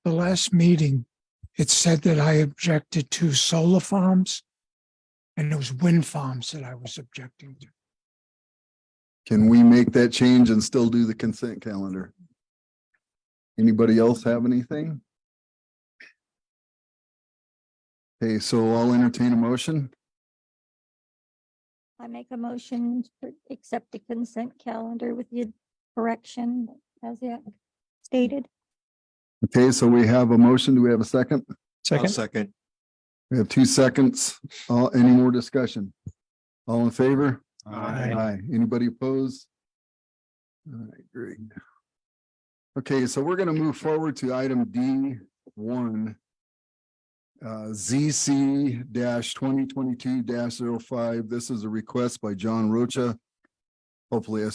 the last meeting, it said that I objected to solar farms, and it was wind farms that I was objecting to. Can we make that change and still do the consent calendar? Anybody else have anything? Okay, so I'll entertain a motion. I make a motion to accept the consent calendar with the correction as yet stated. Okay, so we have a motion. Do we have a second? Second. We have 2 seconds. Any more discussion? All in favor? Aye. Anybody opposed? All right, great. Okay, so we're going to move forward to item D1. ZC 2022-05. This is a request by John Rocha. Hopefully I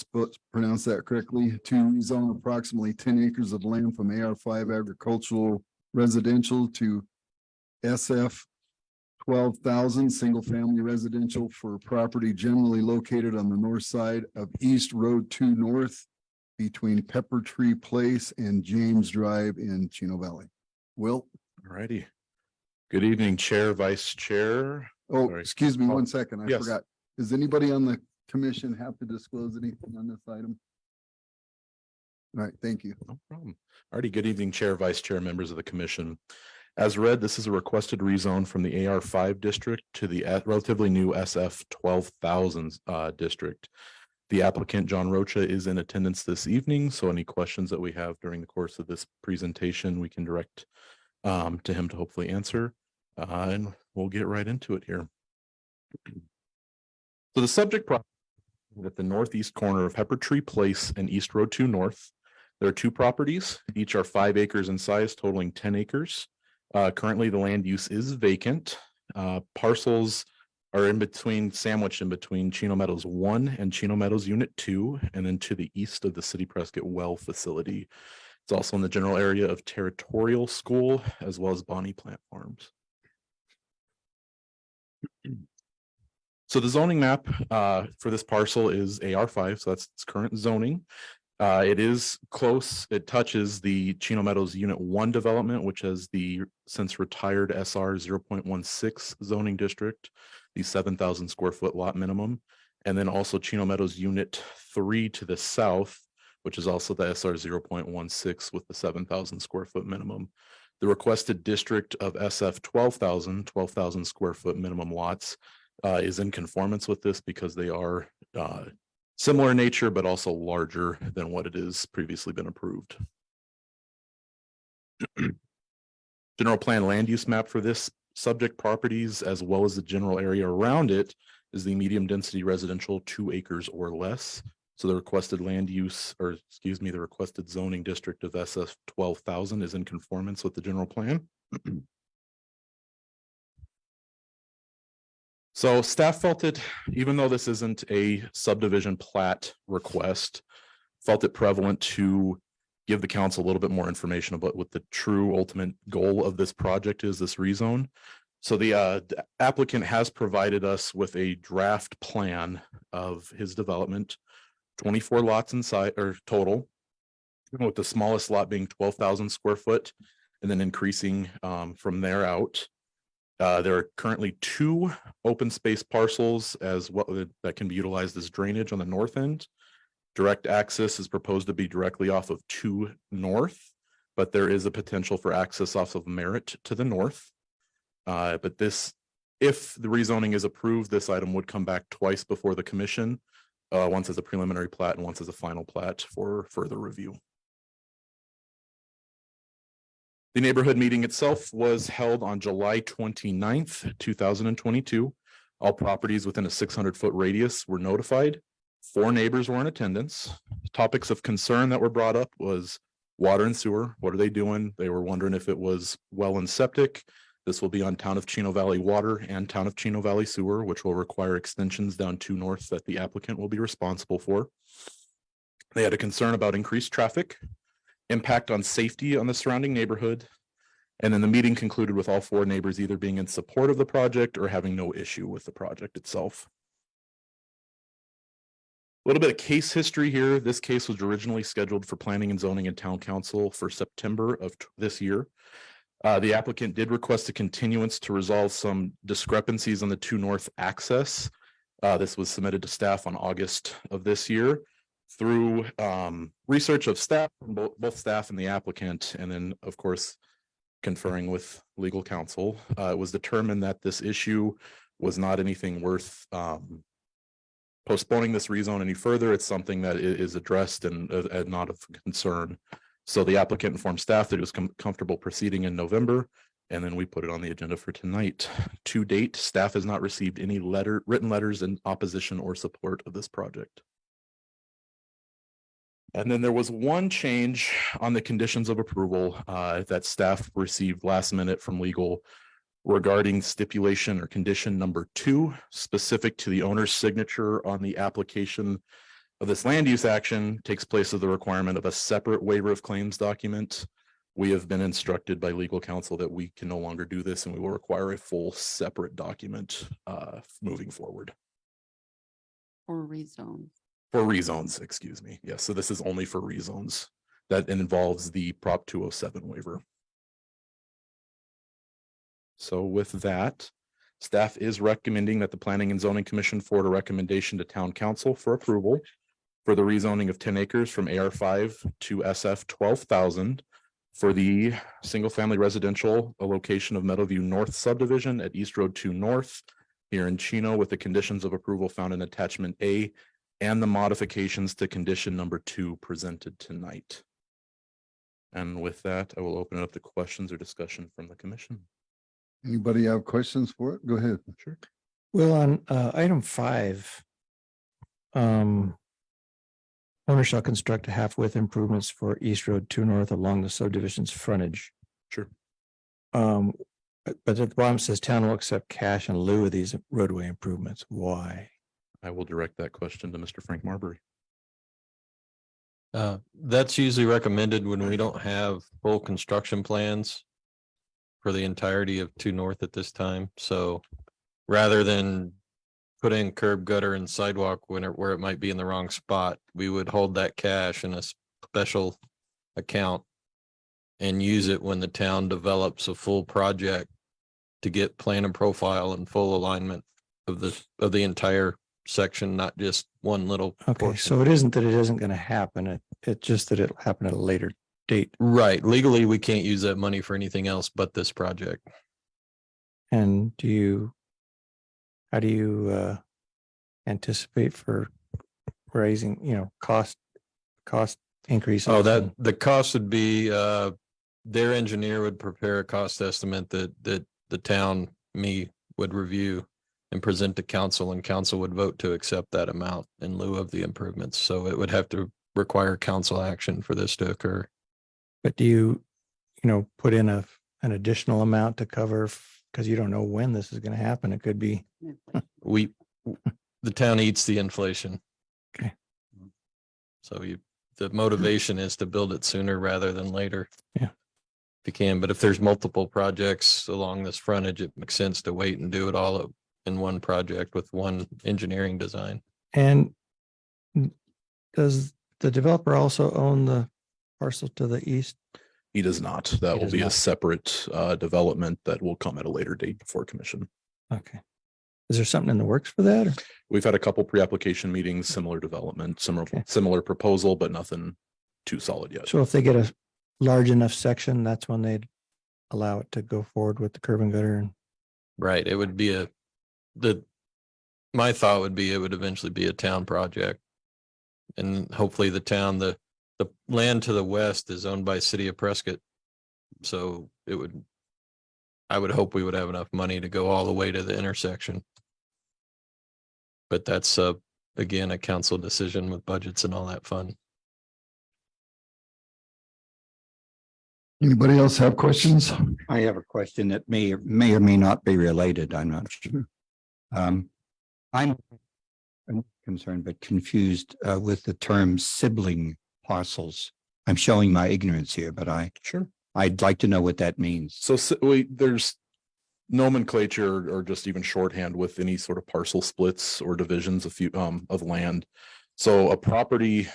pronounced that correctly, to rezone approximately 10 acres of land from AR5 agricultural residential to SF 12,000 single family residential for property generally located on the north side of East Road 2 North between Pepper Tree Place and James Drive in Chino Valley. Will? Alrighty. Good evening, Chair, Vice Chair. Oh, Sorry. excuse me 1 second. I Yes. forgot. Does anybody on the commission have to disclose anything on this item? All right, thank you. No problem. Alrighty, good evening, Chair, Vice Chair, members of the commission. As read, this is a requested rezone from the AR5 district to the relatively new SF 12,000 district. The applicant, John Rocha, is in attendance this evening, so any questions that we have during the course of this presentation, we can direct to him to hopefully answer. And we'll get right into it here. So the subject property at the northeast corner of Pepper Tree Place and East Road 2 North. There are 2 properties, each are 5 acres in size, totaling 10 acres. Currently, the land use is vacant. Parcels are sandwiched in between Chino Meadows 1 and Chino Meadows Unit 2, and then to the east of the City Prescott Well facility. It's also in the general area of Territorial School, as well as Bonnie Plant Farms. So the zoning map for this parcel is AR5, so that's its current zoning. It is close, it touches the Chino Meadows Unit 1 development, which has the since retired SR 0.16 zoning district, the 7,000 square foot lot minimum, and then also Chino Meadows Unit 3 to the south, which is also the SR 0.16 with the 7,000 square foot minimum. The requested district of SF 12,000 square foot minimum lots is in conformance with this because they are similar in nature, but also larger than what it is previously been approved. General plan land use map for this subject properties, as well as the general area around it, is the medium density residential 2 acres or less. So the requested land use, or excuse me, the requested zoning district of SF 12,000 is in conformance with the general plan. So staff felt it, even though this isn't a subdivision plat request, felt it prevalent to give the council a little bit more information about what the true ultimate goal of this project is, this rezone. So the applicant has provided us with a draft plan of his development, 24 lots inside or total, with the smallest lot being 12,000 square foot, and then increasing from there out. There are currently 2 open space parcels that can be utilized as drainage on the north end. Direct access is proposed to be directly off of 2 North, but there is a potential for access off of Merritt to the north. But this, if the rezoning is approved, this item would come back twice before the commission, once as a preliminary plat and once as a final plat for further review. The neighborhood meeting itself was held on July 29th, 2022. All properties within a 600-foot radius were notified. 4 neighbors were in attendance. Topics of concern that were brought up was water and sewer. What are they doing? They were wondering if it was well and septic. This will be on Town of Chino Valley water and Town of Chino Valley sewer, which will require extensions down 2 North that the applicant will be responsible for. They had a concern about increased traffic, impact on safety on the surrounding neighborhood. And then the meeting concluded with all 4 neighbors either being in support of the project or having no issue with the project itself. A little bit of case history here. This case was originally scheduled for planning and zoning and town council for September of this year. The applicant did request a continuance to resolve some discrepancies on the 2 North access. This was submitted to staff on August of this year. Through research of staff, both staff and the applicant, and then of course conferring with legal counsel, it was determined that this issue was not anything worth postponing this rezone any further. It's something that is addressed and not of concern. So the applicant informed staff that it was comfortable proceeding in November, and then we put it on the agenda for tonight. To date, staff has not received any written letters in opposition or support of this project. And then there was one change on the conditions of approval that staff received last minute from legal regarding stipulation or condition number 2, specific to the owner's signature on the application of this land use action takes place of the requirement of a separate waiver of claims document. We have been instructed by legal counsel that we can no longer do this, and we will require a full separate document moving forward. Or rezone. For rezones, excuse me. Yes, so this is only for rezones. That involves the Prop 207 waiver. So with that, staff is recommending that the Planning and Zoning Commission forward a recommendation to Town Council for approval for the rezoning of 10 acres from AR5 to SF 12,000 for the single-family residential location of Meadowview North subdivision at East Road 2 North here in Chino, with the conditions of approval found in attachment A and the modifications to condition number 2 presented tonight. And with that, I will open it up to questions or discussion from the commission. Anybody have questions for it? Go ahead. Sure. Well, on item 5, owner shall construct half-width improvements for East Road 2 North along the subdivision's frontage. Sure. But at the bottom says town will accept cash in lieu of these roadway improvements. Why? I will direct that question to Mr. Frank Marbury. That's usually recommended when we don't have full construction plans for the entirety of 2 North at this time. So rather than put in curb, gutter and sidewalk where it might be in the wrong spot, we would hold that cash in a special account and use it when the town develops a full project to get plan and profile and full alignment of the entire section, not just one little Okay, portion. so it isn't that it isn't going to happen. It's just that it'll happen at a later date. Right. Legally, we can't use that money for anything else but this project. And how do you anticipate for raising, cost increases? Oh, that and- the cost would be, their engineer would prepare a cost estimate that the town, me, would review and present to council, and council would vote to accept that amount in lieu of the improvements. So it would have to require council action for this to occur. But do you put in an additional amount to cover, because you don't know when this is going to happen. It could be, The town eats the inflation. Okay. So the motivation is to build it sooner rather than later. Yeah. If you can, but if there's multiple projects along this frontage, it makes sense to wait and do it all in one project with one engineering design. and does the developer also own the parcel to the east? He does not. That He will does be a not. separate development that will come at a later date before commission. Okay. Is there something in the works for that? Or? We've had a couple pre-application meetings, similar development, Okay. similar proposal, but nothing too solid yet. So if they get a large enough section, that's when they'd allow it to go forward with the curb and gutter and Right. It would be my thought would be it would eventually be a town project. And hopefully the town, the land to the west is owned by City of Prescott. So I would hope we would have enough money to go all the way to the intersection. But that's again, a council decision with budgets and all that fun. Anybody else have questions? I have a question that may or may not be related. I'm not sure. I'm concerned but confused with the term sibling parcels. I'm showing my ignorance here, but Sure. I'd like to know what that means. So there's nomenclature or just even shorthand with any sort of parcel splits or divisions of land. So a property,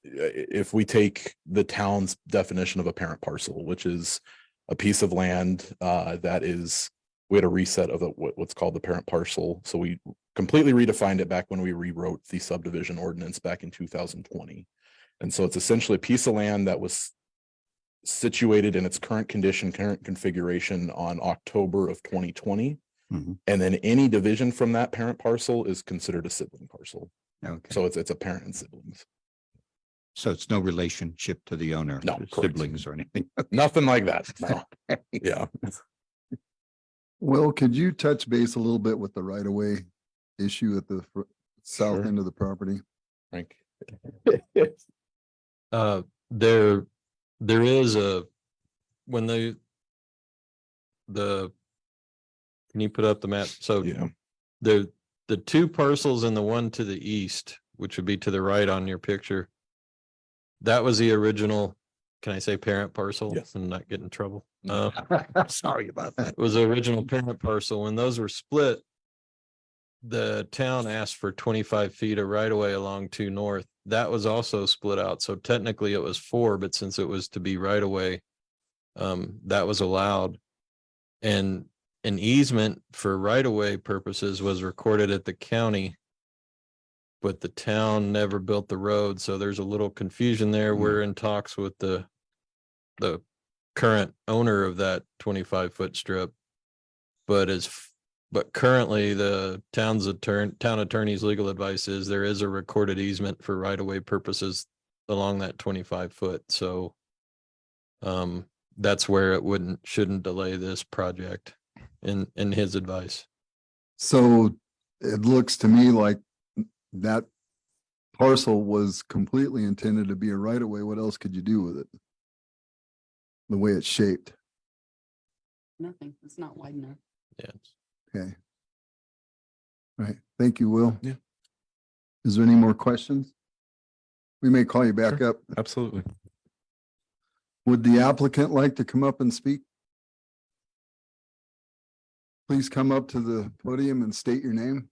if we take the town's definition of a parent parcel, which is a piece of land that is, we had a reset of what's called the parent parcel. So we completely redefined it back when we rewrote the subdivision ordinance back in 2020. And so it's essentially a piece of land that was situated in its current condition, current configuration on October of 2020. Mhm. And then any division from that parent parcel is considered a sibling parcel. Okay, So it's a parent and siblings. so it's no relationship to the owner, No, or correct. siblings or anything. Nothing like that. No. Yeah. Will, could you touch base a little bit with the right of way issue at the south Sure. end of the property? Frank. There is when can you put up the map? So Yeah. the two parcels and the one to the east, which would be to the right on your picture. That was the original, can I say parent parcel? Yes. And not get in trouble. Sorry about that. It was the original parent parcel. When those were split, the town asked for 25 feet of right of way along 2 North. That was also split out. So technically it was 4, but since it was to be right of way, that was allowed. And an easement for right of way purposes was recorded at the county, but the town never built the road. So there's a little confusion there. We're in talks with the current owner of that 25-foot strip. But currently the town attorney's legal advice is there is a recorded easement for right of way purposes along that 25-foot. So that's where it shouldn't delay this project in his advice. So it looks to me like that parcel was completely intended to be a right of way. What else could you do with it? The way it's shaped. Nothing. It's not wide enough. Yeah. Okay. Right. Thank you, Will. Yeah. Is there any more questions? We may call you back up. Absolutely. Would the applicant like to come up and speak? Please come up to the podium and state your name.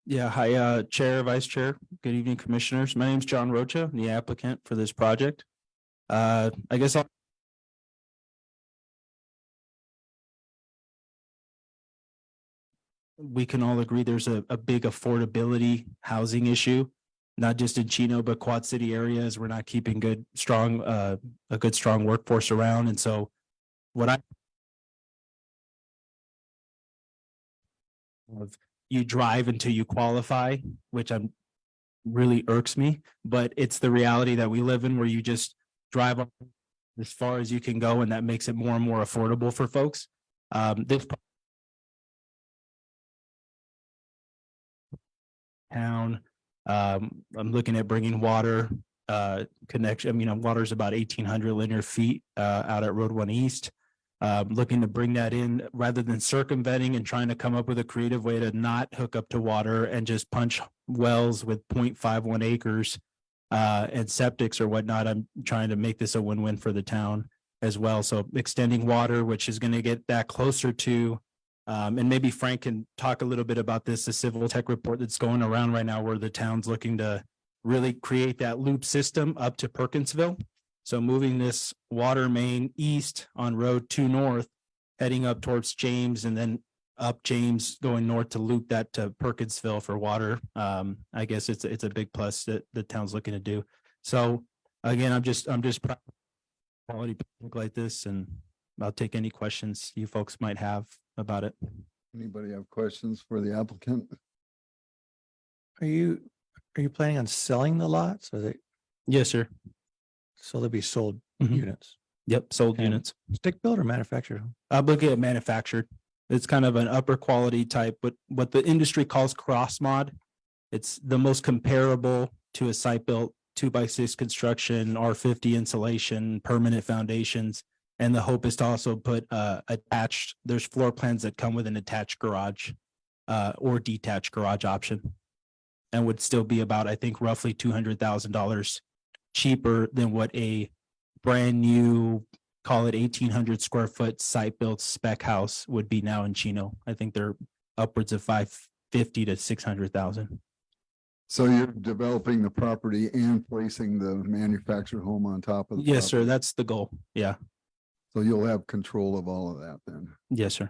Yeah, hi, Chair, Vice Chair. Good evening, Commissioners. My name's John Rocha, the applicant for this project. I guess we can all agree there's a big affordability housing issue, not just in Chino, but Quad City areas. We're not keeping a good, strong workforce around. And so what you drive until you qualify, which really irks me, but it's the reality that we live in where you just drive up as far as you can go, and that makes it more and more affordable for folks. This town, I'm looking at bringing water connection. I mean, water's about 1,800 linear feet out at Road 1 East. Looking to bring that in rather than circumventing and trying to come up with a creative way to not hook up to water and just punch wells with 0.51 acres and septics or whatnot. I'm trying to make this a win-win for the town as well. So extending water, which is going to get that closer to, and maybe Frank can talk a little bit about this, the civil tech report that's going around right now where the town's looking to really create that loop system up to Perkinsville. So moving this water main east on Road 2 North, heading up towards James and then up James going north to loop that to Perkinsville for water. I guess it's a big plus that the town's looking to do. So again, I'm just proud of quality project like this, and I'll take any questions you folks might have about it. Anybody have questions for the applicant? Are you planning on selling the lots? Or Yes, sir. so they'll be sold Mhm. units? Yep, sold Okay. units. Stick built or manufactured? I'm looking at manufactured. It's kind of an upper quality type, but what the industry calls cross mod. It's the most comparable to a site built 2x6 construction, R50 insulation, permanent foundations. And the hope is to also put attached, there's floor plans that come with an attached garage or detached garage option. And would still be about, I think, roughly $200,000 cheaper than what a brand new, call it 1,800 square foot site built spec house would be now in Chino. I think they're upwards of 550 to 600,000. So you're developing the property and placing the manufactured home on top of the Yes, sir. property. That's the goal. Yeah. So you'll have control of all of that then. Yes, sir.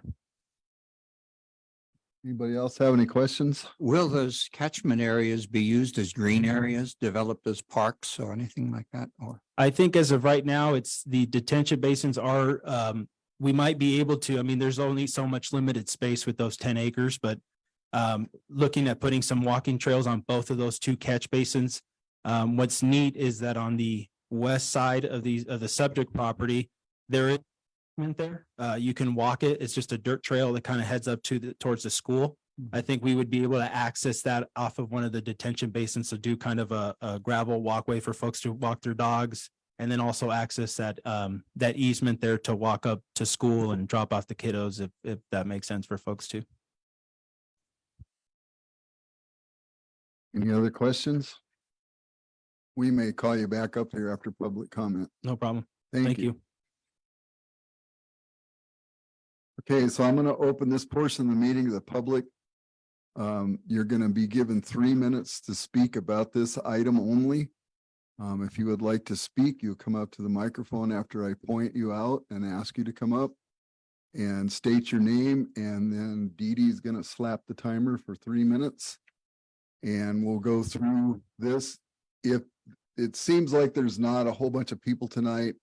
Anybody else have any questions? Will those catchment areas be used as green areas, developed as parks or anything like that? Or I think as of right now, it's the detention basins are, we might be able to, I mean, there's only so much limited space with those 10 acres, but looking at putting some walking trails on both of those two catch basins. What's neat is that on the west side of the subject property, there is there. You can walk it. It's just a dirt trail that kind of heads up towards the school. I think we would be able to access that off of one of the detention basins to do kind of a gravel walkway for folks to walk their dogs. And then also access that that easement there to walk up to school and drop off the kiddos if that makes sense for folks too. Any other questions? We may call you back up here after public comment. No problem. Thank Thank you. you. Okay, so I'm going to open this portion of the meeting to the public. You're going to be given 3 minutes to speak about this item only. If you would like to speak, you come up to the microphone after I point you out and ask you to come up and state your name, and then Dee Dee's going to slap the timer for 3 minutes. And we'll go through this. If it seems like there's not a whole bunch of people tonight,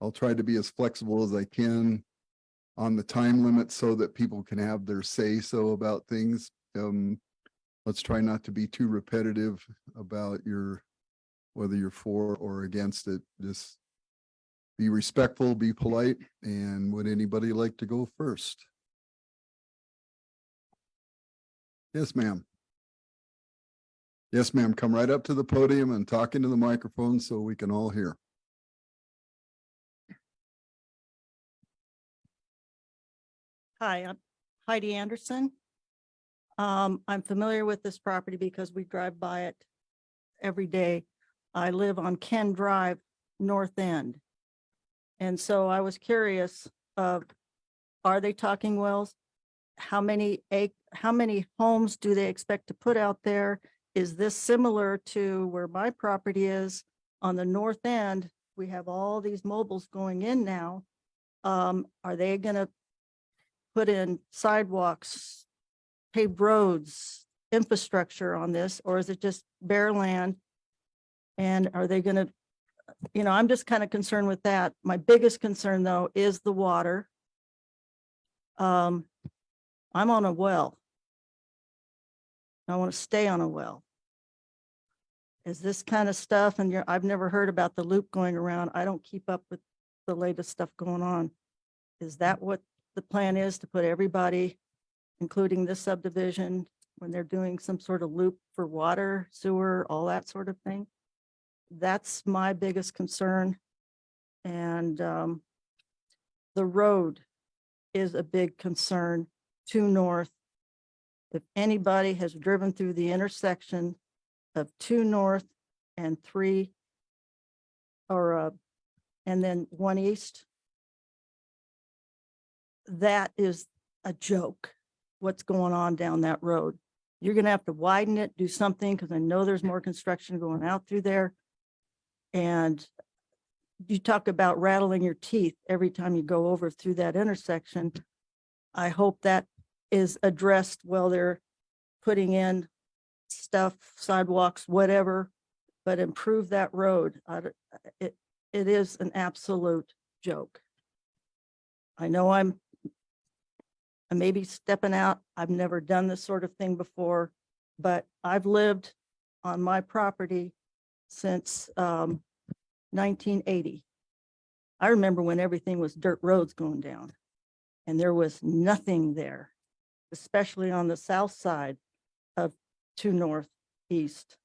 I'll try to be as flexible as I can on the time limit so that people can have their say so about things. Let's try not to be too repetitive about whether you're for or against it. Just be respectful, be polite. And would anybody like to go first? Yes, ma'am. Yes, ma'am. Come right up to the podium and talk into the microphone so we can all hear. Hi, I'm Heidi Anderson. I'm familiar with this property because we drive by it every day. I live on Ken Drive, North End. And so I was curious, are they talking wells? How many homes do they expect to put out there? Is this similar to where my property is on the north end? We have all these mobiles going in now. Are they gonna put in sidewalks, paved roads, infrastructure on this, or is it just bare land? And are they gonna, I'm just kind of concerned with that. My biggest concern though is the water. I'm on a well. I want to stay on a well. Is this kind of stuff, and I've never heard about the loop going around. I don't keep up with the latest stuff going on. Is that what the plan is, to put everybody, including this subdivision, when they're doing some sort of loop for water, sewer, all that sort of thing? That's my biggest concern. And the road is a big concern to north. If anybody has driven through the intersection of 2 North and 3, or and then 1 East, that is a joke. What's going on down that road? You're gonna have to widen it, do something, because I know there's more construction going out through there. And you talk about rattling your teeth every time you go over through that intersection. I hope that is addressed while they're putting in stuff, sidewalks, whatever, but improve that road. It is an absolute joke. I know I may be stepping out. I've never done this sort of thing before, but I've lived on my property since 1980. I remember when everything was dirt roads going down and there was nothing there, especially on the south side of 2 North East.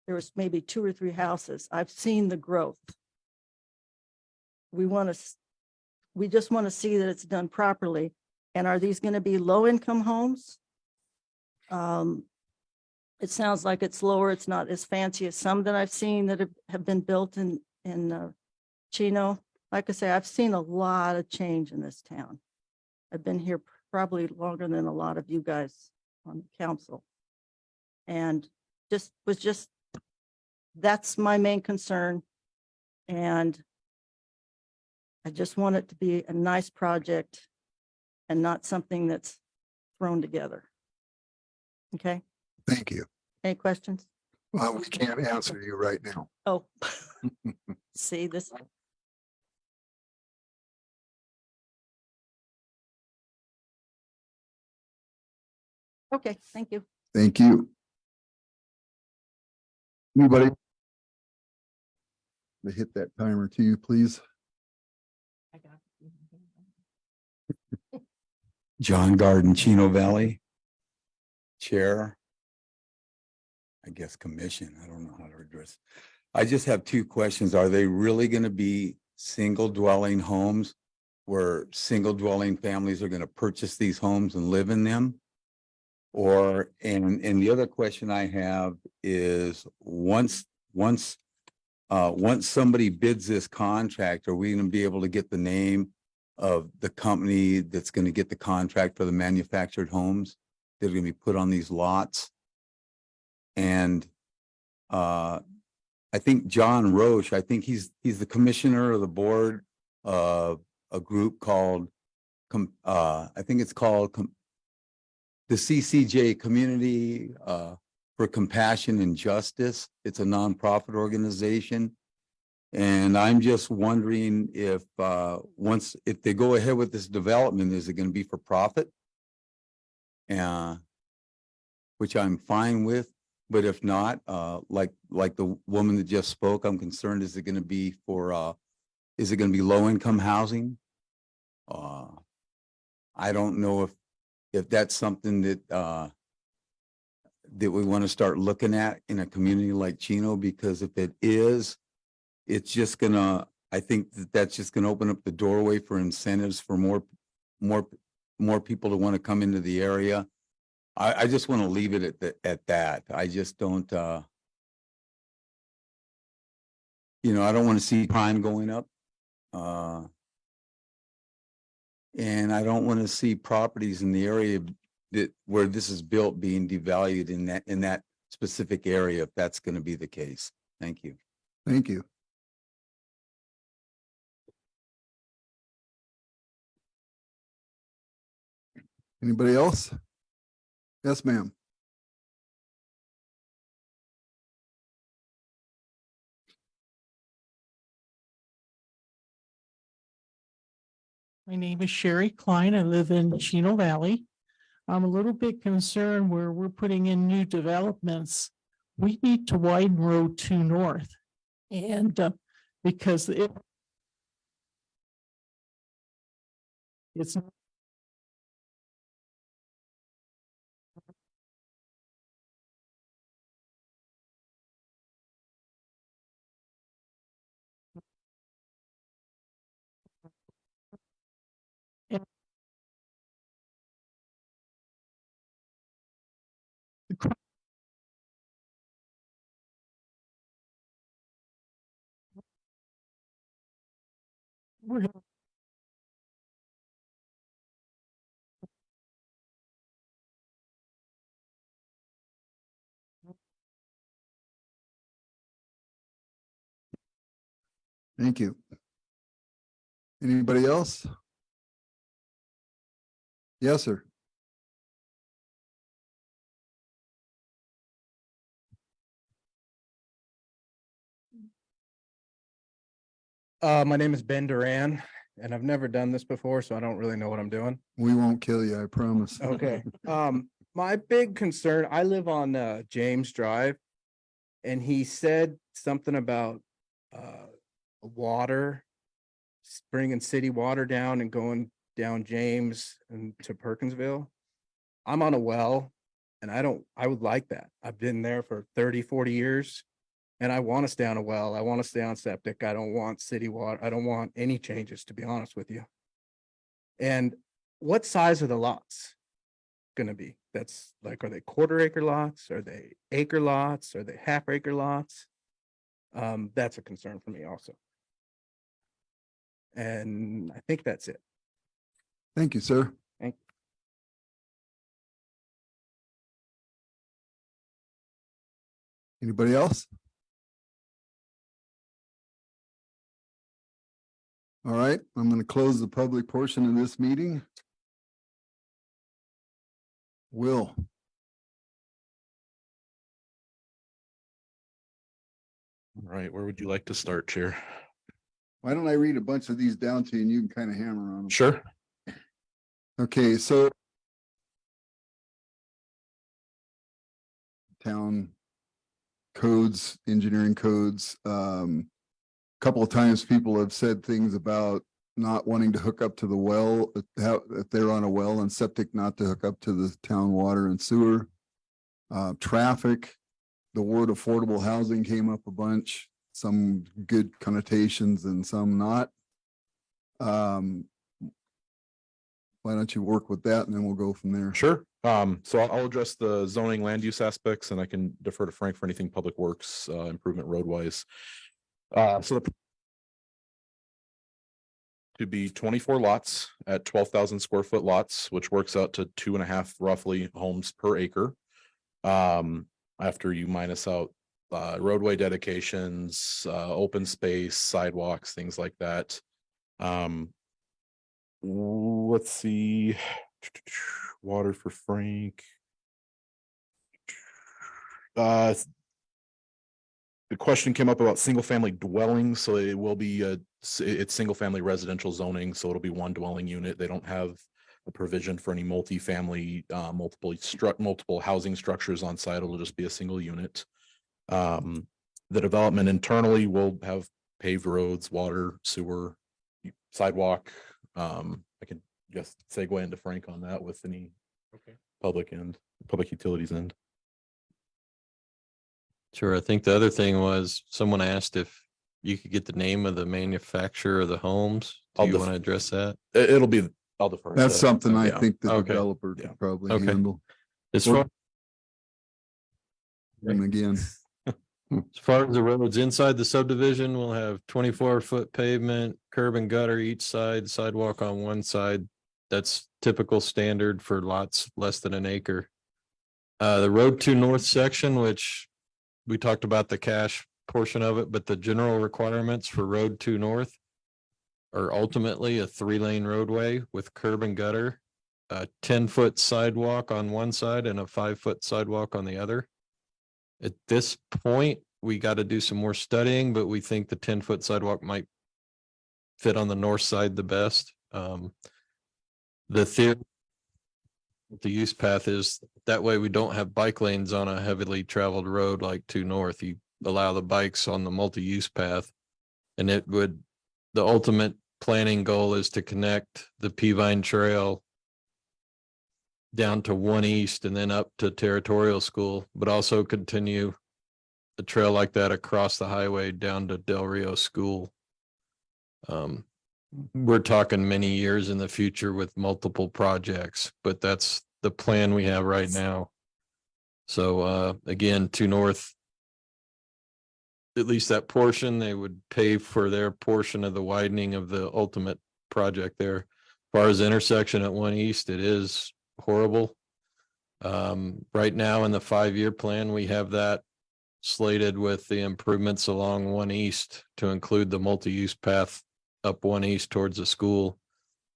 There was maybe 2 or 3 houses. I've seen the growth. We just want to see that it's done properly. And are these going to be low-income homes? It sounds like it's lower. It's not as fancy as some that I've seen that have been built in Chino. Like I say, I've seen a lot of change in this town. I've been here probably longer than a lot of you guys on the council. And that's my main concern. And I just want it to be a nice project and not something that's thrown together. Okay, Thank you. any questions? Well, we can't answer you right now. Oh, see this. Okay, thank you. Thank you. Anybody? To hit that timer too, please. John Garden, Chino Valley. Chair. I guess commission. I don't know how to address. I just have two questions. Are they really going to be single dwelling homes where single dwelling families are going to purchase these homes and live in them? Or, and the other question I have is once somebody bids this contract, are we going to be able to get the name of the company that's going to get the contract for the manufactured homes that are going to be put on these lots? And I think John Roche, I think he's the commissioner of the board of a group called I think it's called the CCJ Community for Compassion and Justice. It's a nonprofit organization. And I'm just wondering if if they go ahead with this development, is it going to be for profit? Which I'm fine with. But if not, like the woman that just spoke, I'm concerned, is it going to be for, is it going to be low income housing? I don't know if that's something that that we want to start looking at in a community like Chino, because if it is, it's just gonna, I think that's just gonna open up the doorway for incentives for more people to want to come into the area. I just want to leave it at that. I just don't, you know, I don't want to see crime going up. And I don't want to see properties in the area that where this is built being devalued in that specific area, if that's going to be the case. Thank you. Thank you. Anybody else? Yes, ma'am. My name is Sherry Klein. I live in Chino Valley. I'm a little bit concerned where we're putting in new developments. We need to widen Road 2 North. And because it's we're Thank you. Anybody else? Yes, sir. My name is Ben Duran, and I've never done this before, so I don't really know what I'm doing. We won't kill you, I promise. Okay. My big concern, I live on James Drive, and he said something about water, bringing city water down and going down James and to Perkinsville. I'm on a well, and I would like that. I've been there for 30, 40 years. And I want to stay on a well. I want to stay on septic. I don't want city water. I don't want any changes, to be honest with you. And what size are the lots going to be? That's like, are they quarter acre lots? Are they acre lots? Are they half acre lots? That's a concern for me also. And I think that's it. Thank you, sir. Thank you. Anybody else? All right, I'm going to close the public portion of this meeting. Will. All right, where would you like to start, Chair? Why don't I read a bunch of these down to you and you can kind of hammer on them? Sure. Okay, so town codes, engineering codes, couple of times people have said things about not wanting to hook up to the well, if they're on a well and septic, not to hook up to the town water and sewer. Traffic, the word affordable housing came up a bunch, some good connotations and some not. Why don't you work with that and then we'll go from there. Sure. So I'll address the zoning land use aspects and I can defer to Frank for anything public works, improvement road wise. So to be 24 lots at 12,000 square foot lots, which works out to 2.5 roughly homes per acre. After you minus out roadway dedications, open space, sidewalks, things like that. Let's see. Water for Frank. The question came up about single family dwellings, so it will be it's single family residential zoning, so it'll be one dwelling unit. They don't have a provision for any multifamily, multiple housing structures on site. It'll just be a single unit. The development internally will have paved roads, water, sewer, sidewalk. I can just segue into Frank on that with any public utilities end. Sure. I think the other thing was someone asked if you could get the name of the manufacturer of the homes. Do you want to address that? It'll be, I'll defer. That's to- something I yeah. think the Okay. developer Yeah. could probably Okay. handle. As far, And again, as far as the roads inside the subdivision, we'll have 24-foot pavement, curb and gutter each side, sidewalk on one side. That's typical standard for lots less than an acre. The road to north section, which we talked about the cash portion of it, but the general requirements for road to north are ultimately a 3-lane roadway with curb and gutter, a 10-foot sidewalk on one side and a 5-foot sidewalk on the other. At this point, we got to do some more studying, but we think the 10-foot sidewalk might fit on the north side the best. The theory, the use path is that way we don't have bike lanes on a heavily traveled road like to north. You allow the bikes on the multi-use path. And it would, the ultimate planning goal is to connect the Peavine Trail down to 1 East and then up to Territorial School, but also continue a trail like that across the highway down to Del Rio School. We're talking many years in the future with multiple projects, but that's the plan we have right now. So again, to north, at least that portion, they would pay for their portion of the widening of the ultimate project there. As far as intersection at 1 East, it is horrible. Right now in the 5-year plan, we have that slated with the improvements along 1 East to include the multi-use path up 1 East towards the school.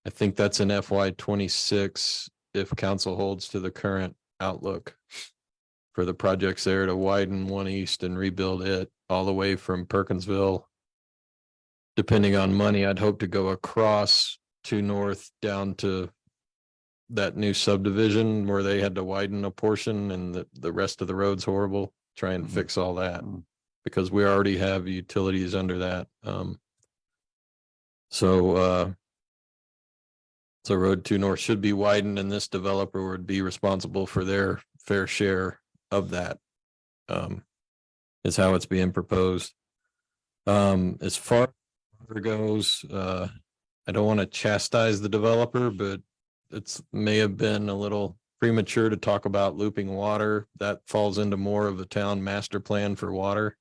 I think that's in FY26 if council holds to the current outlook for the projects there to widen 1 East and rebuild it all the way from Perkinsville. Depending on money, I'd hope to go across to north down to that new subdivision where they had to widen a portion and the rest of the road's horrible. Try and fix all that because we already have utilities under that. So road to north should be widened and this developer would be responsible for their fair share of that. Is how it's being proposed. As far as it goes, I don't want to chastise the developer, but it's may have been a little premature to talk about looping water. That falls into more of a town master plan for water.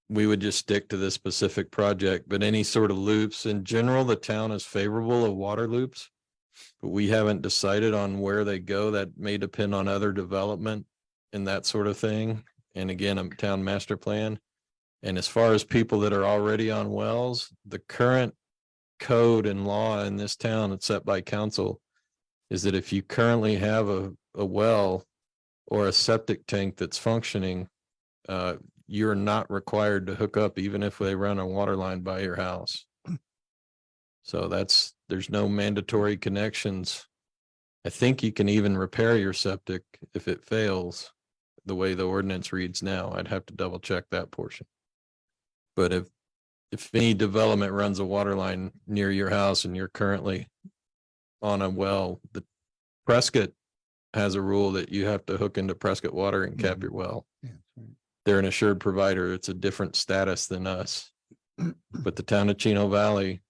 We would just stick to this specific project, but any sort of loops in general, the town is favorable of water loops, but we haven't decided on where they go. That may depend on other development and that sort of thing. And again, a town master plan. And as far as people that are already on wells, the current code and law in this town that's set by council is that if you currently have a well or a septic tank that's functioning, you're not required to hook up even if they run a water line by your house. So there's no mandatory connections. I think you can even repair your septic if it fails, the way the ordinance reads now. I'd have to double check that portion. But if any development runs a water line near your house and you're currently on a well, the Prescott has a rule that you have to hook into Prescott Water and cap your well. Yeah, that's right. They're an assured provider. It's a different status than us. But the town of Chino Valley,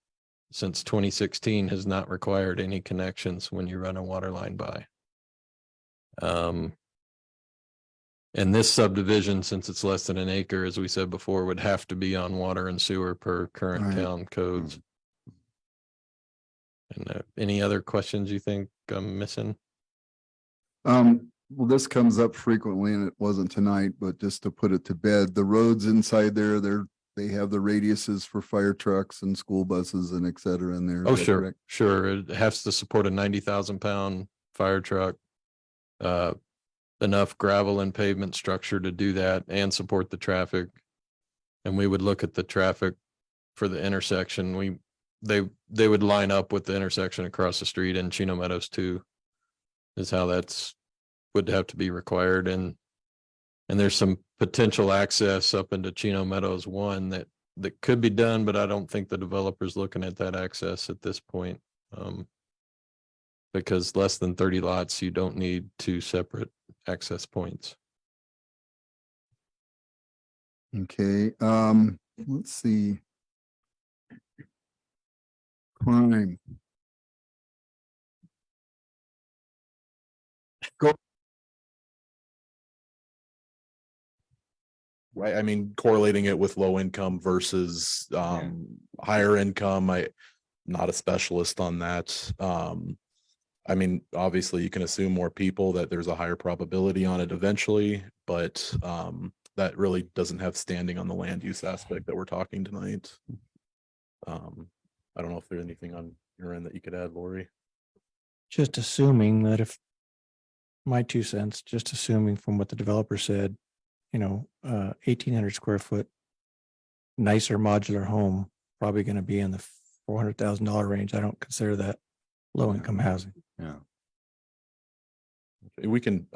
since 2016, has not required any connections when you run a water line by. And this subdivision, since it's less than an acre, as we said before, would have to be on water and sewer per current Right. town codes. And any other questions you think I'm missing? Well, this comes up frequently and it wasn't tonight, but just to put it to bed, the roads inside there, they have the radiuses for fire trucks and school buses and et cetera in there. Oh, Is that sure, correct? sure. It has to support a 90,000-pound fire truck. Enough gravel and pavement structure to do that and support the traffic. And we would look at the traffic for the intersection. They would line up with the intersection across the street in Chino Meadows too, is how would have to be required. And there's some potential access up into Chino Meadows 1 that could be done, but I don't think the developer's looking at that access at this point. Because less than 30 lots, you don't need 2 separate access points. Okay, let's see. Crime. Right, I mean, correlating it with low income versus higher income, not a specialist on that. I mean, obviously you can assume more people that there's a higher probability on it eventually, but that really doesn't have standing on the land use aspect that we're talking tonight. I don't know if there's anything on your end that you could add, Lori. Just assuming that if, my 2 cents, just assuming from what the developer said, 1,800 square foot nicer modular home, probably going to be in the $400,000 range. I don't consider that low income housing. Yeah. We can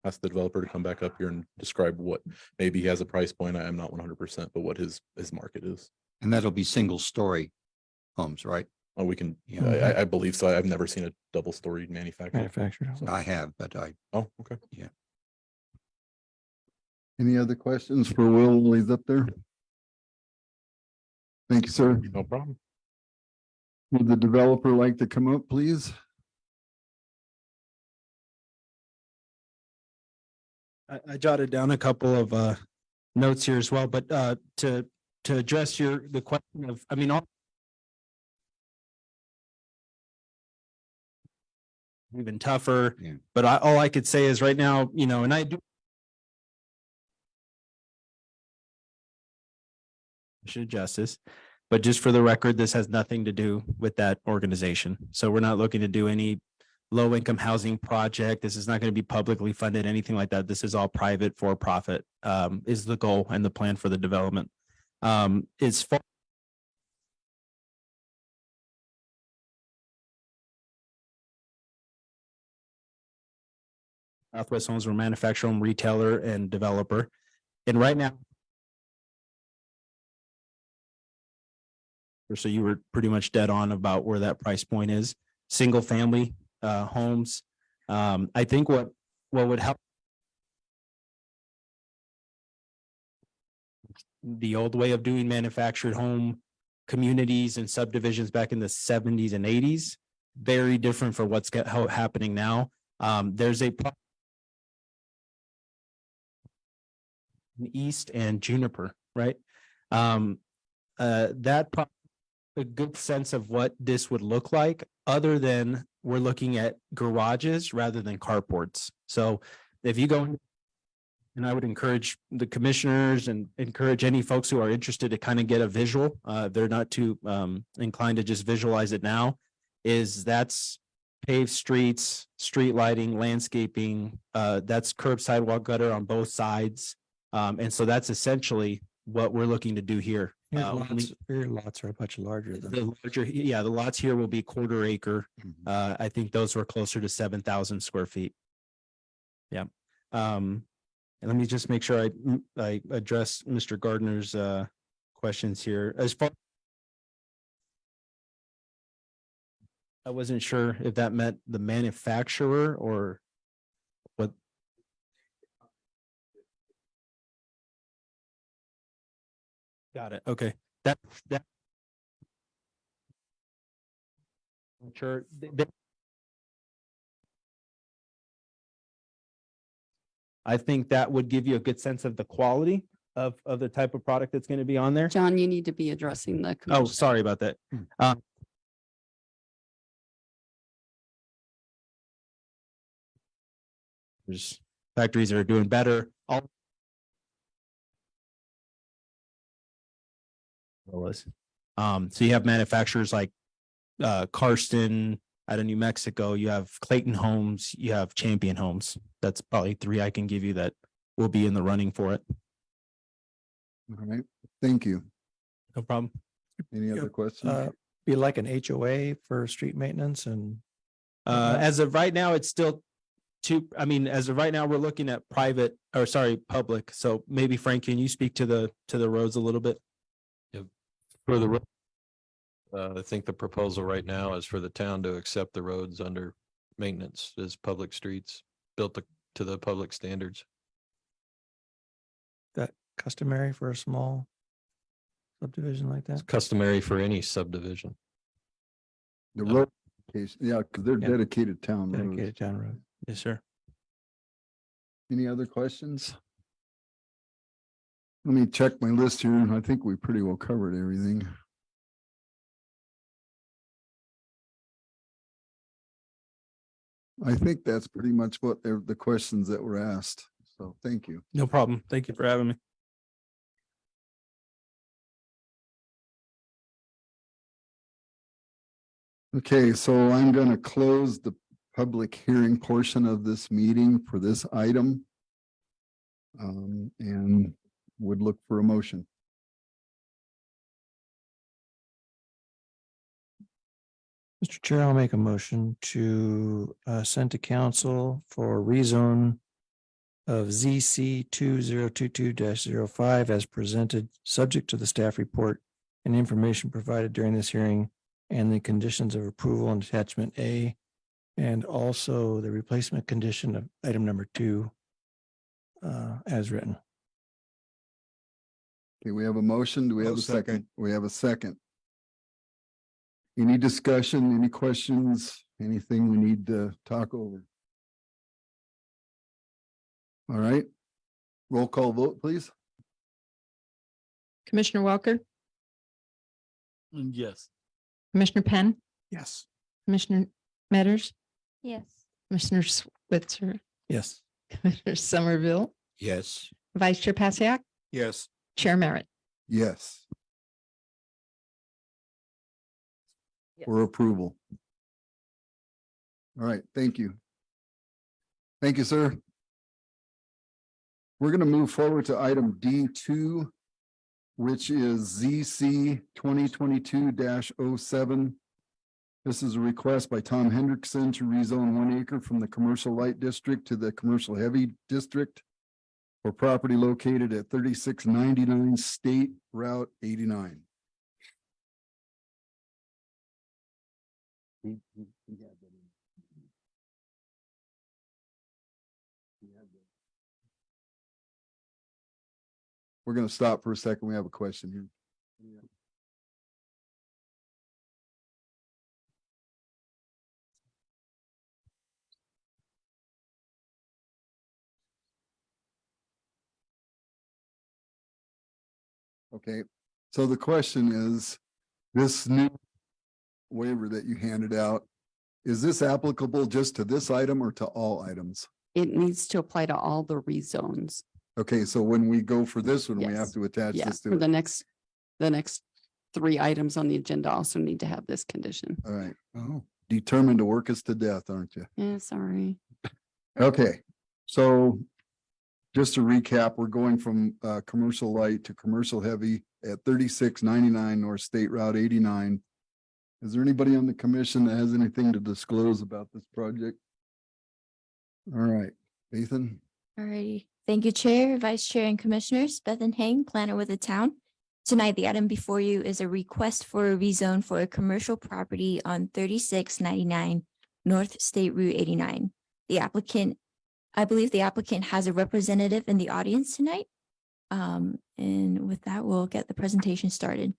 ask the developer to come back up here and describe what, maybe he has a price point. I am not 100%, but what his market is. And that'll be single story homes, right? Oh, we can, Yeah. I believe so. I've never seen a double story manufactured. Home. I have, but Oh, okay. Any other questions for Will while he's up there? Thank you, sir. No problem. Would the developer like to come up, please? I jotted down a couple of notes here as well, but to address the question of, even tougher, Yeah. but all I could say is right now, and I do. Should justice, but just for the record, this has nothing to do with that organization. So we're not looking to do any low income housing project. This is not going to be publicly funded, anything like that. This is all private for profit, is the goal and the plan for the development. It's far. Southwest Homes, we're manufacturer, home retailer, and developer. And right now, so you were pretty much dead on about where that price point is. Single family homes. I think what would help the old way of doing manufactured home communities and subdivisions back in the 70s and 80s, very different for what's happening now. There's a East and Juniper, right? That a good sense of what this would look like, other than we're looking at garages rather than carports. So if you go And I would encourage the commissioners and encourage any folks who are interested to kind of get a visual. They're not too inclined to just visualize it now. That's paved streets, street lighting, landscaping, that's curb sidewalk gutter on both sides. And so that's essentially what we're looking to do here. Your lots are much larger than. The larger, yeah, the lots here will be quarter acre. Mhm. I think those were closer to 7,000 square feet. Yeah. And let me just make sure I address Mr. Gardner's questions here. As far I wasn't sure if that meant the manufacturer or what. Got it. Okay. That. Sure. I think that would give you a good sense of the quality of the type of product that's going to be on there. John, you need to be addressing the. Oh, commission. sorry about that. There's factories that are doing better. So you have manufacturers like Karsten out of New Mexico, you have Clayton Homes, you have Champion Homes. That's probably 3 I can give you that will be in the running for it. All right, thank you. No problem. Any other questions? Be like an HOA for street maintenance and. As of right now, it's still as of right now, we're looking at public. So maybe Frank, can you speak to the roads a little bit? For the I think the proposal right now is for the town to accept the roads under maintenance as public streets built to the public standards. That customary for a small subdivision like It's that? customary for any subdivision. The road, yeah, because they're Yeah. dedicated town roads. Dedicated town road. Yes, sir. Any other questions? Let me check my list here. I think we pretty well covered everything. I think that's pretty much what the questions that were asked. So thank you. No problem. Thank you for having me. Okay, so I'm going to close the public hearing portion of this meeting for this item. And would look for a motion. Mr. Chair, I'll make a motion to send to council for rezone of ZC 2022-05 as presented, subject to the staff report and information provided during this hearing and the conditions of approval and attachment A, and also the replacement condition of item number 2 as written. Okay, we have a motion. Do we have I'll a second? We have a second. Any discussion, any questions, anything we need to talk over? All right. Roll call vote, please. Commissioner Walker, Yes. Commissioner Penn, Yes. Commissioner Metters, Yes. Commissioner Switzer, Yes. Commissioner Somerville, Yes. Vice Chair Pasiak, Yes. Chair Merritt. Yes. For approval. All right, thank you. Thank you, sir. We're going to move forward to item D2, which is ZC 2022-07. This is a request by Tom Hendrickson to rezone 1 acre from the commercial light district to the commercial heavy district for property located at 3699 State Route 89. We're going to stop for a second. We have a question here. Okay, so the question is, this new waiver that you handed out, is this applicable just to this item or to all items? It needs to apply to all the rezones. Okay, so when we go for this one, we have Yes. to attach Yeah, this to for it. the next 3 items on the agenda also need to have this condition. All right. Oh, determined to work us to death, aren't you? Yeah, sorry. Okay, so just to recap, we're going from commercial light to commercial heavy at 3699 North State Route 89. Is there anybody on the commission that has anything to disclose about this project? All right, Ethan. Alrighty. Thank you, Chair, Vice Chair, and Commissioners. Beth and Hang, planner with the town. Tonight, the item before you is a request for a rezone for a commercial property on 3699 North State Route 89. The applicant, I believe the applicant has a representative in the audience tonight. And with that, we'll get the presentation started.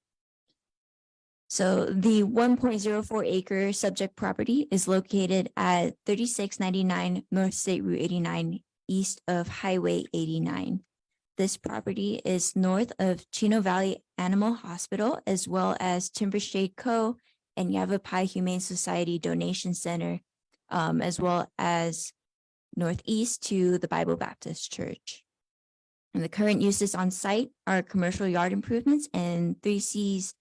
So the 1.04 acre subject property is located at 3699 North State Route 89, east of Highway 89. This property is north of Chino Valley Animal Hospital, as well as Timber Shade Co. and Yavapai Humane Society Donation Center, as well as northeast to the Bible Baptist Church. And the current uses on site are commercial yard improvements, and 3C's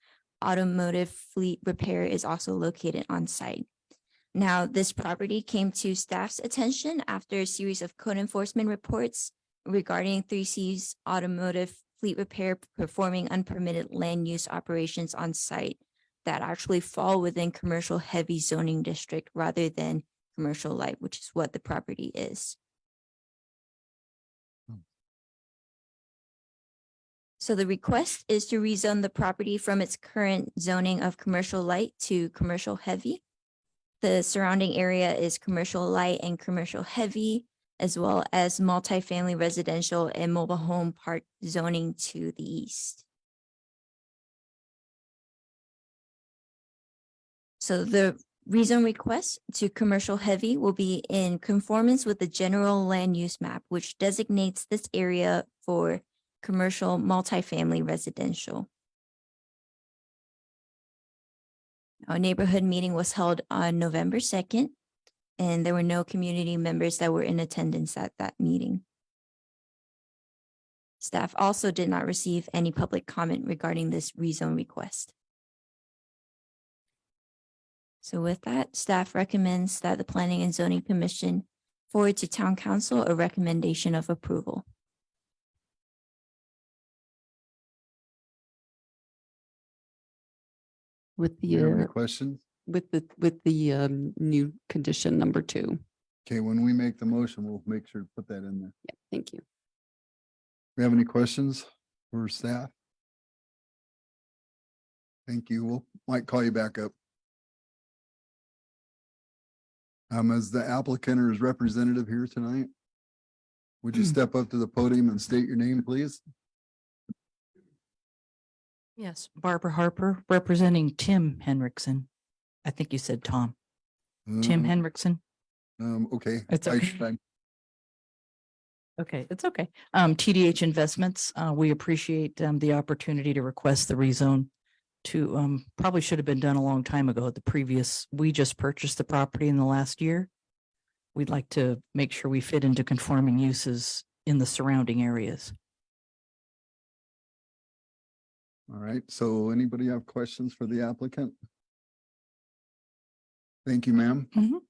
automotive fleet repair is also located on site. Now, this property came to staff's attention after a series of code enforcement reports regarding 3C's automotive fleet repair performing unpermitted land use operations on site that actually fall within commercial heavy zoning district rather than commercial light, which is what the property is. So the request is to rezone the property from its current zoning of commercial light to commercial heavy. The surrounding area is commercial light and commercial heavy, as well as multifamily residential and mobile home park zoning to the east. So the rezone request to commercial heavy will be in conformance with the general land use map, which designates this area for commercial multifamily residential. Our neighborhood meeting was held on November 2nd, and there were no community members that were in attendance at that meeting. Staff also did not receive any public comment regarding this rezone request. So with that, staff recommends that the Planning and Zoning Commission forward to Town Council a recommendation of approval. With Do you have any the, questions? with the new condition number 2. Okay, when we make the motion, we'll make sure to put that in there. Yeah, thank you. We have any questions for staff? Thank you. We'll might call you back up. As the applicant or his representative here tonight, would you step up to the podium and state your name, please? Yes, Barbara Harper, representing Tim Henriksen. I think you said Tom. Tim Henriksen. Okay. It's okay. Okay, it's okay. TDH Investments, we appreciate the opportunity to request the rezone to, probably should have been done a long time ago. We just purchased the property in the last year. We'd like to make sure we fit into conforming uses in the surrounding areas. All right, so anybody have questions for the applicant? Thank you, ma'am. Mhm.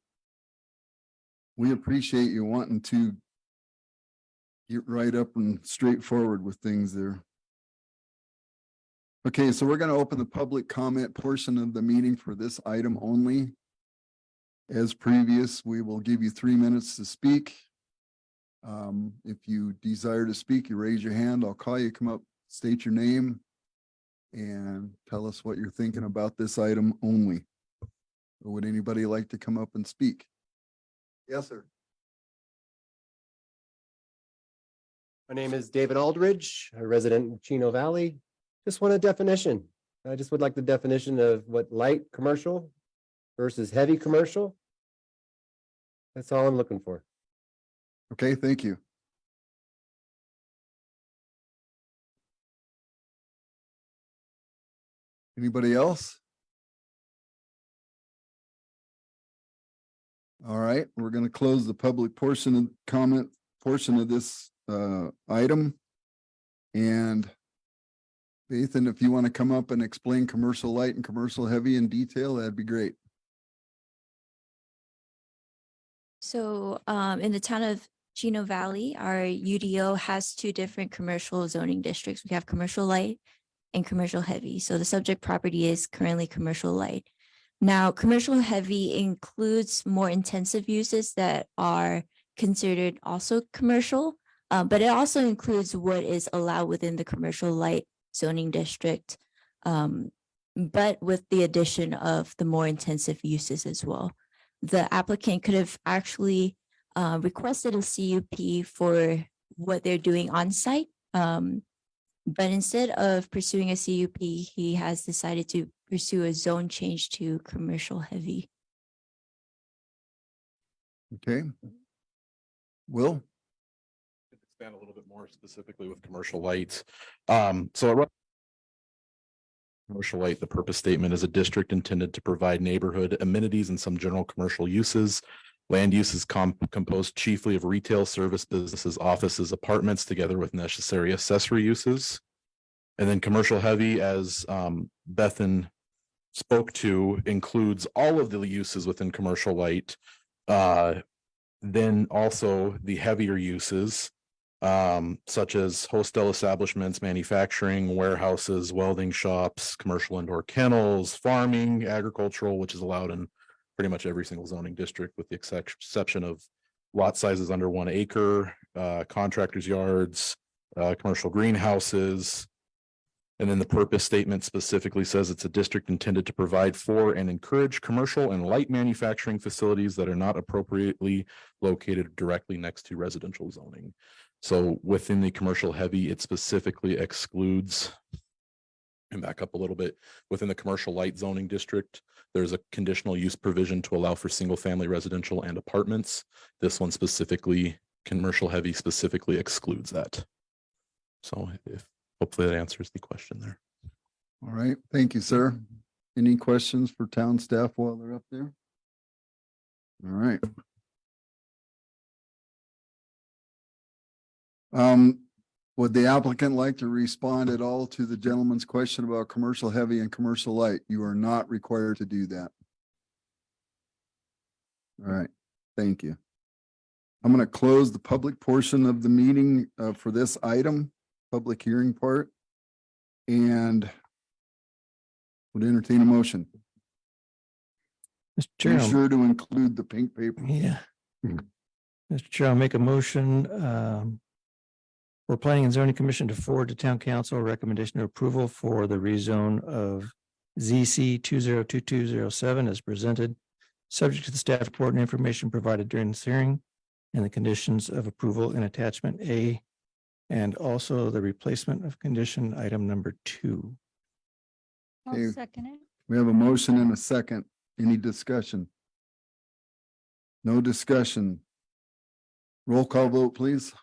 We appreciate you wanting to get right up and straightforward with things there. Okay, so we're going to open the public comment portion of the meeting for this item only. As previous, we will give you 3 minutes to speak. If you desire to speak, you raise your hand. I'll call you, come up, state your name, and tell us what you're thinking about this item only. Would anybody like to come up and speak? Yes, sir. My name is David Aldridge, a resident of Chino Valley. Just want a definition. I just would like the definition of what light commercial versus heavy commercial. That's all I'm looking for. Okay, thank you. Anybody else? All right, we're going to close the public portion of comment portion of this item. And Nathan, if you want to come up and explain commercial light and commercial heavy in detail, that'd be great. So in the town of Chino Valley, our UDO has two different commercial zoning districts. We have commercial light and commercial heavy. So the subject property is currently commercial light. Now, commercial heavy includes more intensive uses that are considered also commercial, but it also includes what is allowed within the commercial light zoning district, but with the addition of the more intensive uses as well. The applicant could have actually requested a CUP for what they're doing on site. But instead of pursuing a CUP, he has decided to pursue a zone change to commercial heavy. Okay. Will? Expand a little bit more specifically with commercial lights. So commercial light, the purpose statement is a district intended to provide neighborhood amenities and some general commercial uses. Land use is composed chiefly of retail, service businesses, offices, apartments, together with necessary accessory uses. And then commercial heavy, as Bethan spoke to, includes all of the uses within commercial light. Then also the heavier uses, such as hostel establishments, manufacturing, warehouses, welding shops, commercial indoor kennels, farming, agricultural, which is allowed in pretty much every single zoning district with the exception of lot sizes under 1 acre, contractors' yards, commercial greenhouses. And then the purpose statement specifically says it's a district intended to provide for and encourage commercial and light manufacturing facilities that are not appropriately located directly next to residential zoning. So within the commercial heavy, it specifically excludes, and back up a little bit, within the commercial light zoning district, there's a conditional use provision to allow for single family residential and apartments. This one specifically, commercial heavy specifically excludes that. So hopefully that answers the question there. All right. Thank you, sir. Any questions for town staff while they're up there? All right. Would the applicant like to respond at all to the gentleman's question about commercial heavy and commercial light? You are not required to do that. All right. Thank you. I'm going to close the public portion of the meeting for this item, public hearing part, and would entertain a motion. Mr. Be Chair, sure to include the pink paper. yeah. Mr. Chair, I'll make a motion for Planning and Zoning Commission to forward to Town Council a recommendation of approval for the rezone of ZC 202207 as presented, subject to the staff report and information provided during this hearing and the conditions of approval in attachment A, and also the replacement of condition item number 2. Okay. I'll second it. We have a motion and a second. Any discussion? No discussion. Roll call vote, please.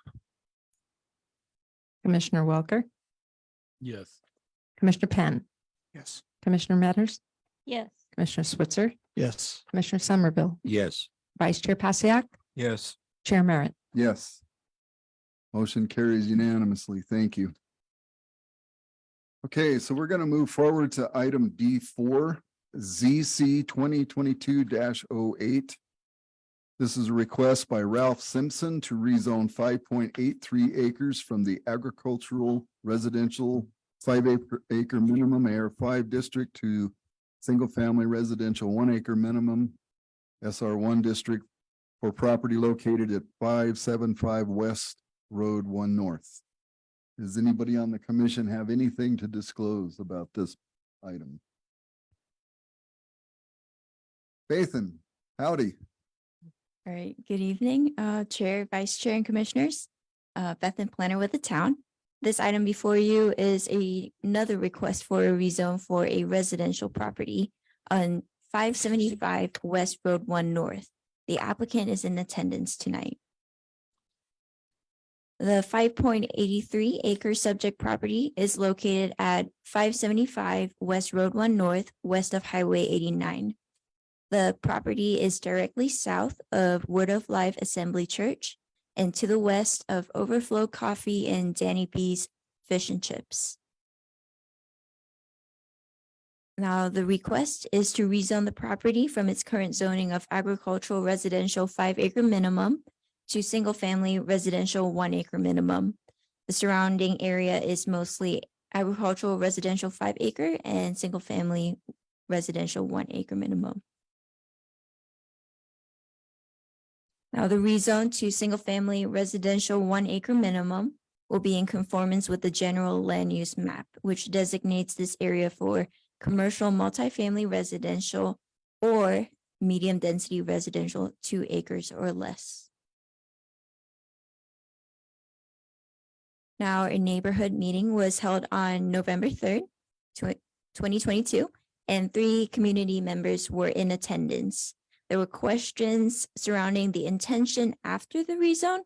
Commissioner Welker, Yes. Commissioner Penn, Yes. Commissioner Matters, Yes. Commissioner Switzer, Yes. Commissioner Somerville, Yes. Vice Chair Pasiak, Yes. Chair Merritt. Yes. Motion carries unanimously. Thank you. Okay, so we're going to move forward to item D4, ZC 2022-08. This is a request by Ralph Simpson to rezone 5.83 acres from the agricultural residential 5-acre minimum AR5 district to single-family residential 1 acre minimum SR1 district for property located at 575 West Road 1 North. Does anybody on the commission have anything to disclose about this item? Bathan, howdy. All right, good evening, Chair, Vice Chair, and Commissioners. Bethan, planner with the town. This item before you is another request for a rezone for a residential property on 575 West Road 1 North. The applicant is in attendance tonight. The 5.83 acre subject property is located at 575 West Road 1 North, west of Highway 89. The property is directly south of Word of Life Assembly Church and to the west of Overflow Coffee and Danny B's Fish and Chips. Now, the request is to rezone the property from its current zoning of agricultural residential 5-acre minimum to single-family residential 1-acre minimum. The surrounding area is mostly agricultural residential 5-acre and single-family residential 1-acre minimum. Now, the rezone to single-family residential 1-acre minimum will be in conformance with the general land use map, which designates this area for commercial multifamily residential or medium density residential 2 acres or less. Now, a neighborhood meeting was held on November 3rd, 2022, and 3 community members were in attendance. There were questions surrounding the intention after the rezone,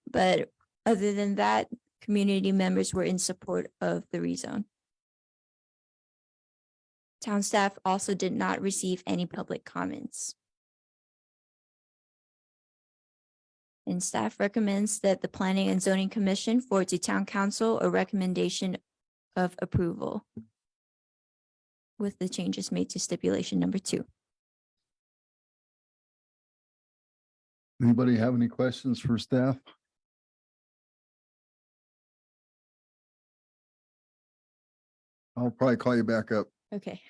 but other than that, community members were in support of the rezone. Town staff also did not receive any public comments. And staff recommends that the Planning and Zoning Commission forward to Town Council a recommendation of approval with the changes made to stipulation number 2. Anybody have any questions for staff? I'll probably call you back up. Okay.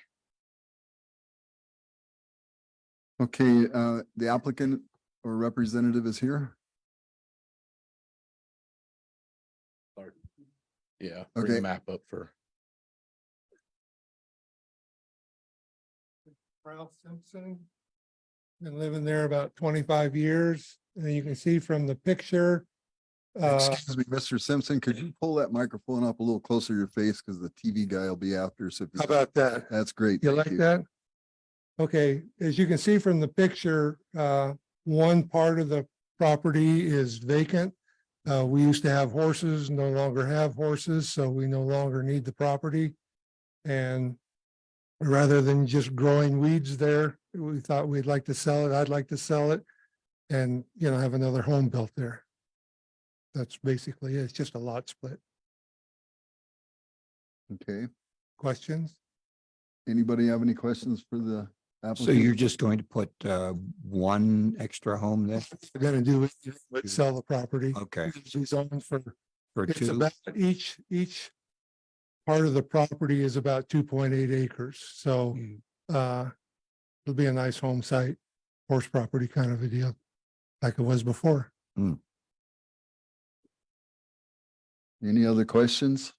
Okay, the applicant or representative is here. Yeah, bring Okay. the map up for. Ralph Simpson. Been living there about 25 years. And you can see from the picture. Excuse me, Mr. Simpson, could you pull that microphone up a little closer to your face because the TV guy will be after us. How about that? That's great. You thank like that? Okay, as you can see from the picture, one part of the property is vacant. We used to have horses, no longer have horses, so we no longer need the property. And rather than just growing weeds there, we thought we'd like to sell it. I'd like to sell it and, have another home built there. That's basically it. It's just a lot split. Okay, Questions? anybody have any questions for the So applicant? you're just going to put one extra home there? We're gonna do it, but sell the property. Okay, Rezone for for It's 2, about each part of the property is about 2.8 acres, so it'll be a nice home site, horse property kind of a deal, like it was before. Any other questions?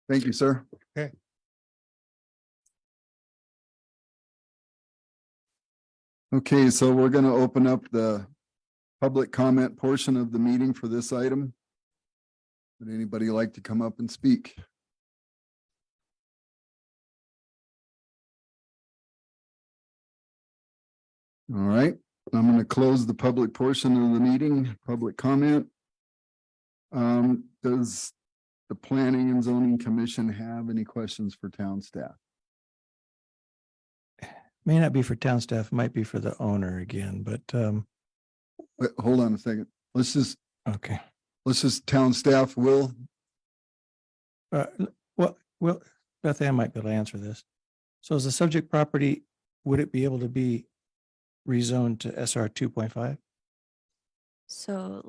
Thank you, sir. Okay. Okay, so we're going to open up the public comment portion of the meeting for this item. Would anybody like to come up and speak? All right, I'm going to close the public portion of the meeting, public comment. Does the Planning and Zoning Commission have any questions for town staff? May not be for town staff, might be for the owner again, but Wait, hold on a second. okay. Let's just town staff will. Well, Beth Ann might be able to answer this. So is the subject property, would it be able to be rezoned to SR 2.5? So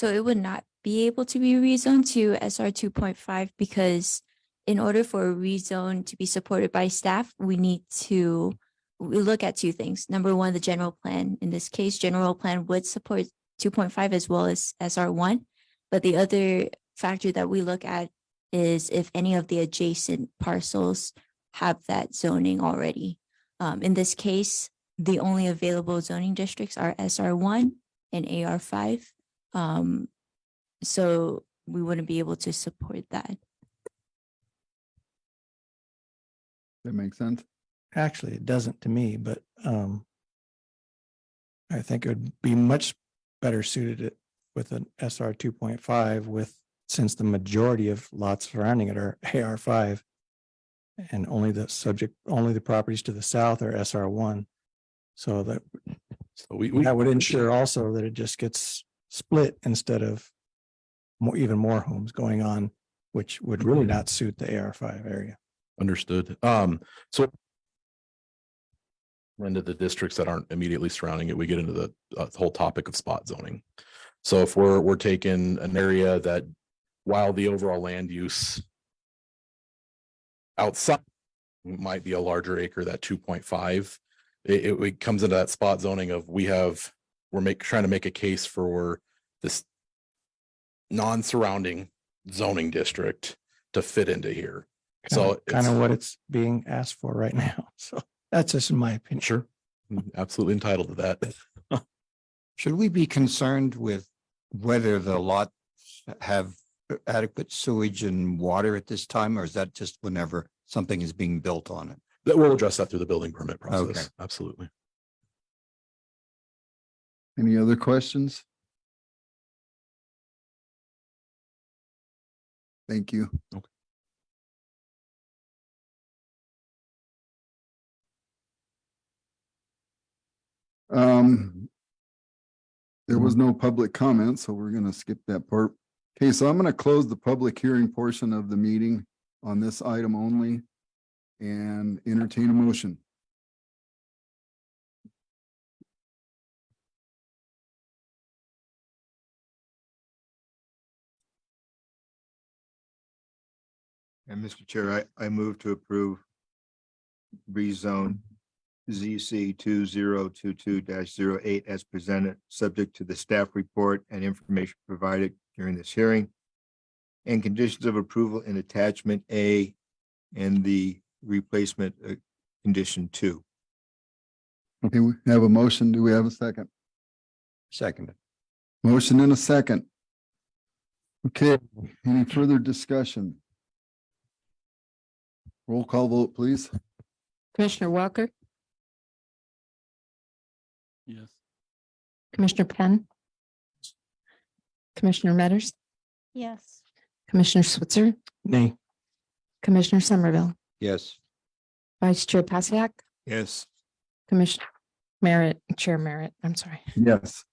it would not be able to be rezoned to SR 2.5 because in order for a rezone to be supported by staff, we look at 2 things. Number one, the general plan. In this case, general plan would support 2.5 as well as SR1. But the other factor that we look at is if any of the adjacent parcels have that zoning already. In this case, the only available zoning districts are SR1 and AR5. So we wouldn't be able to support that. That makes sense. Actually, it doesn't to me, but I think it would be much better suited with an SR 2.5 since the majority of lots surrounding it are AR5 and only the properties to the south are SR1. So that So we That would ensure also that it just gets split instead of more, even more homes going on, which would really not suit the AR5 area. understood. So into the districts that aren't immediately surrounding it, we get into the whole topic of spot zoning. So if we're taking an area that, while the overall land use outside might be a larger acre, that 2.5, it comes into that spot zoning of we're trying to make a case for this non-surrounding zoning district to fit into here. So Kind of what it's being asked for right now. So that's just in my opinion. sure, absolutely entitled to that. Should we be concerned with whether the lots have adequate sewage and water at this time, or is that just whenever something is being built on it? That we'll address that through the building permit process. Okay. Absolutely. Any other questions? Thank you. Okay. There was no public comment, so we're gonna skip that part. Okay, so I'm gonna close the public hearing portion of the meeting on this item only and entertain a motion. And Mr. Chair, I move to approve rezone ZC 2022-08 as presented, subject to the staff report and information provided during this hearing, and conditions of approval in attachment A and the replacement condition 2. Okay, we have a motion. Do we have a second? Second. Motion and a second. Okay, any further discussion? Roll call vote, please. Commissioner Walker, Yes. Commissioner Penn, Commissioner Metters, Yes. Commissioner Switzer, Nay. Commissioner Somerville, Yes. Vice Chair Pasiak, Yes. Commissioner Chair Merritt, I'm sorry. Yes.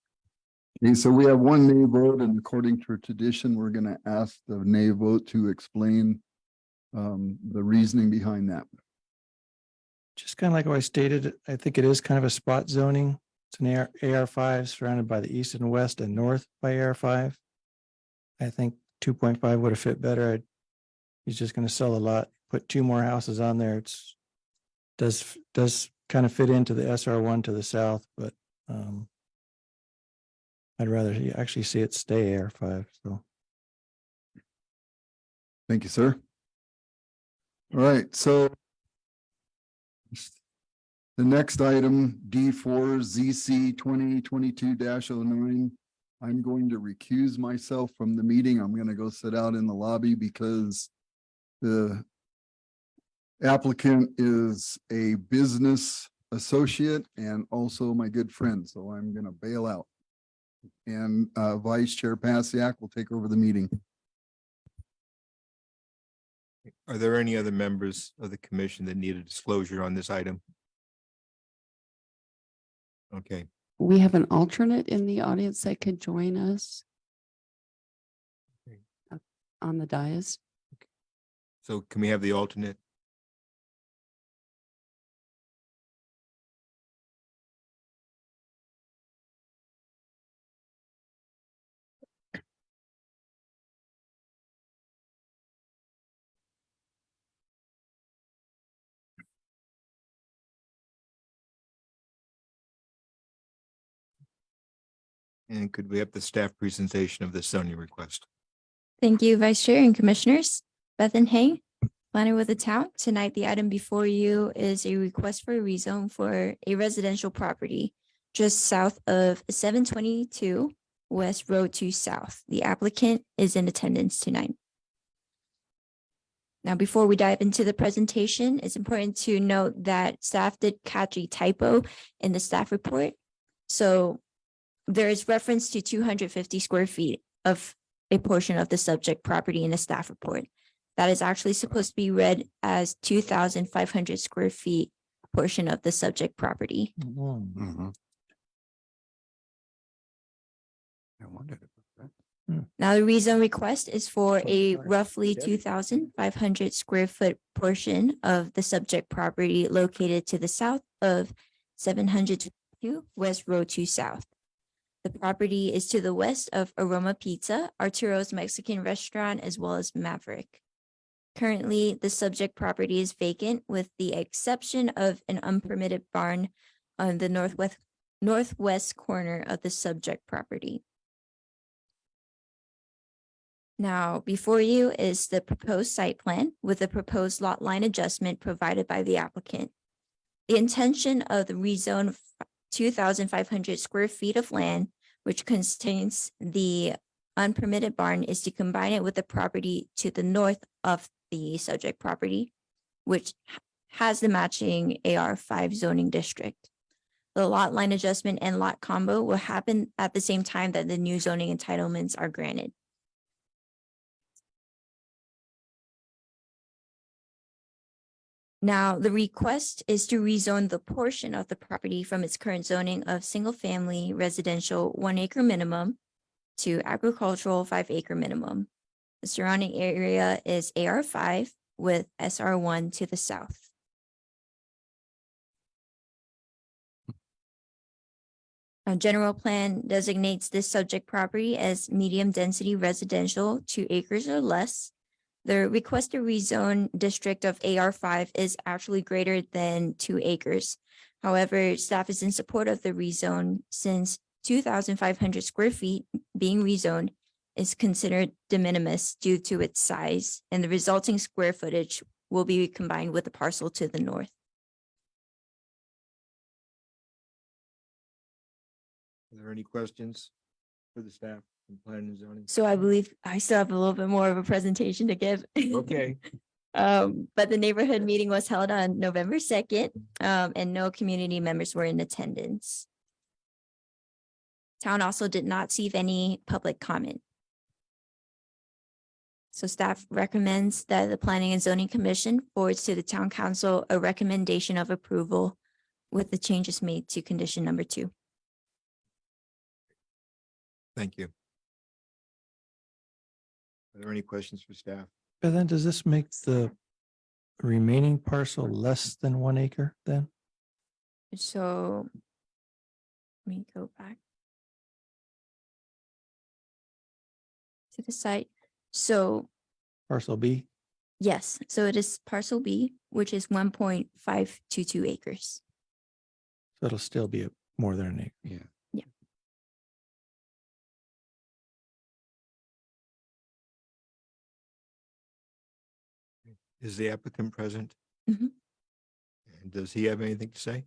Okay, so we have one nay vote, and according to tradition, we're gonna ask the nay vote to explain the reasoning behind that. Just kind of like what I stated, I think it is kind of a spot zoning. It's an AR5 surrounded by the east and west and north by AR5. I think 2.5 would have fit better. He's just going to sell a lot, put 2 more houses on there. It's does kind of fit into the SR1 to the south, but I'd rather actually see it stay AR5. So Thank you, sir. All right, so the next item, D4 ZC 2022-09. I'm going to recuse myself from the meeting. I'm going to go sit out in the lobby because the applicant is a business associate and also my good friend, so I'm going to bail out. And Vice Chair Pasiak will take over the meeting. Are there any other members of the commission that need a disclosure on this item? Okay, We have an alternate in the audience that could join us on the dais. so can we have the alternate? And could we have the staff presentation of the zoning request? Thank you, Vice Chair and Commissioners. Beth and Hang, planner with the town. Tonight, the item before you is a request for a rezone for a residential property just south of 722 West Road 2 South. The applicant is in attendance tonight. Now, before we dive into the presentation, it's important to note that staff did catch a typo in the staff report. So there is reference to 250 square feet of a portion of the subject property in the staff report. That is actually supposed to be read as 2,500 square feet portion of the subject property. I wondered about that. Now, the rezone request is for a sorry. roughly 2,500 square foot portion of the subject property located to the south of 702 West Road 2 South. The property is to the west of Aroma Pizza, Arturo's Mexican restaurant, as well as Maverick. Currently, the subject property is vacant with the exception of an unpermitted barn on the northwest corner of the subject property. Now, before you is the proposed site plan with the proposed lot line adjustment provided by the applicant. The intention of the rezone 2,500 square feet of land, which contains the unpermitted barn, is to combine it with the property to the north of the subject property, which has the matching AR5 zoning district. The lot line adjustment and lot combo will happen at the same time that the new zoning entitlements are granted. Now, the request is to rezone the portion of the property from its current zoning of single-family residential 1 acre minimum to agricultural 5 acre minimum. The surrounding area is AR5 with SR1 to the south. A general plan designates this subject property as medium-density residential 2 acres or less. The requested rezone district of AR5 is actually greater than 2 acres. However, staff is in support of the rezone since 2,500 square feet being rezoned is considered de minimis due to its size, and the resulting square footage will be combined with the parcel to the north. Are there any questions for the staff from planning and zoning? So I believe I still have a little bit more of a presentation to give. Okay. But the neighborhood meeting was held on November 2nd, and no community members were in attendance. Town also did not receive any public comment. So staff recommends that the Planning and Zoning Commission forwards to the Town Council a recommendation of approval with the changes made to condition number 2. Thank you. Are there any questions for staff? But then does this make the remaining parcel less than 1 acre then? So let me go back to the site. So Parcel B? yes, so it is parcel B, which is 1.522 acres. So it'll still be more than an acre. Yeah. Yeah. Is the applicant present? Mhm. And does he have anything to say?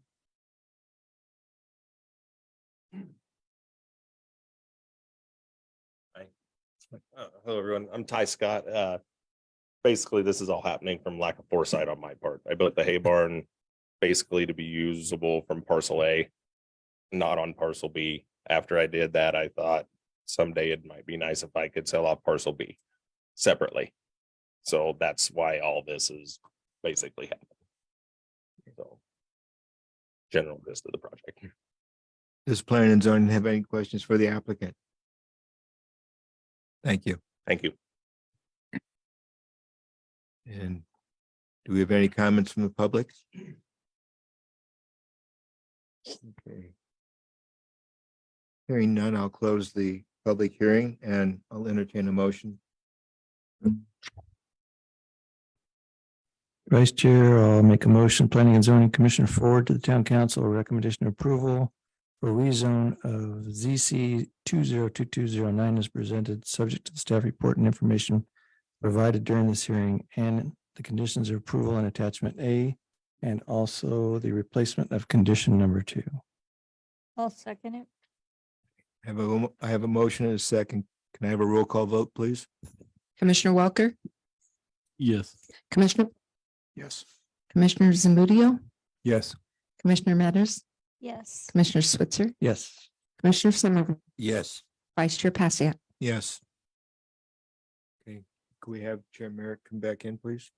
Hello, everyone. I'm Ty Scott. Basically, this is all happening from lack of foresight on my part. I built the hay barn basically to be usable from parcel A, not on parcel B. After I did that, I thought someday it might be nice if I could sell off parcel B separately. So that's why all this is basically happening. So general gist of the project. Does planning and zoning have any questions for the applicant? Thank you. Thank you. And do we have any comments from the public? Okay. Hearing none, I'll close the public hearing and I'll entertain a motion. Vice Chair, I'll make a motion, Planning and Zoning Commission forward to the Town Council a recommendation of approval for rezone of ZC 202209 as presented, subject to the staff report and information provided during this hearing and the conditions of approval and attachment A, and also the replacement of condition number 2. I'll second it. I have a motion and a second. Can I have a roll call vote, please? Commissioner Walker, Yes. Commissioner, Yes. Commissioner Zamudio, Yes. Commissioner Matters, Yes. Commissioner Switzer, Yes. Commissioner Summer, Yes. Vice Chair Passiat. Yes. Okay, can we have Chair Merritt come back in, please?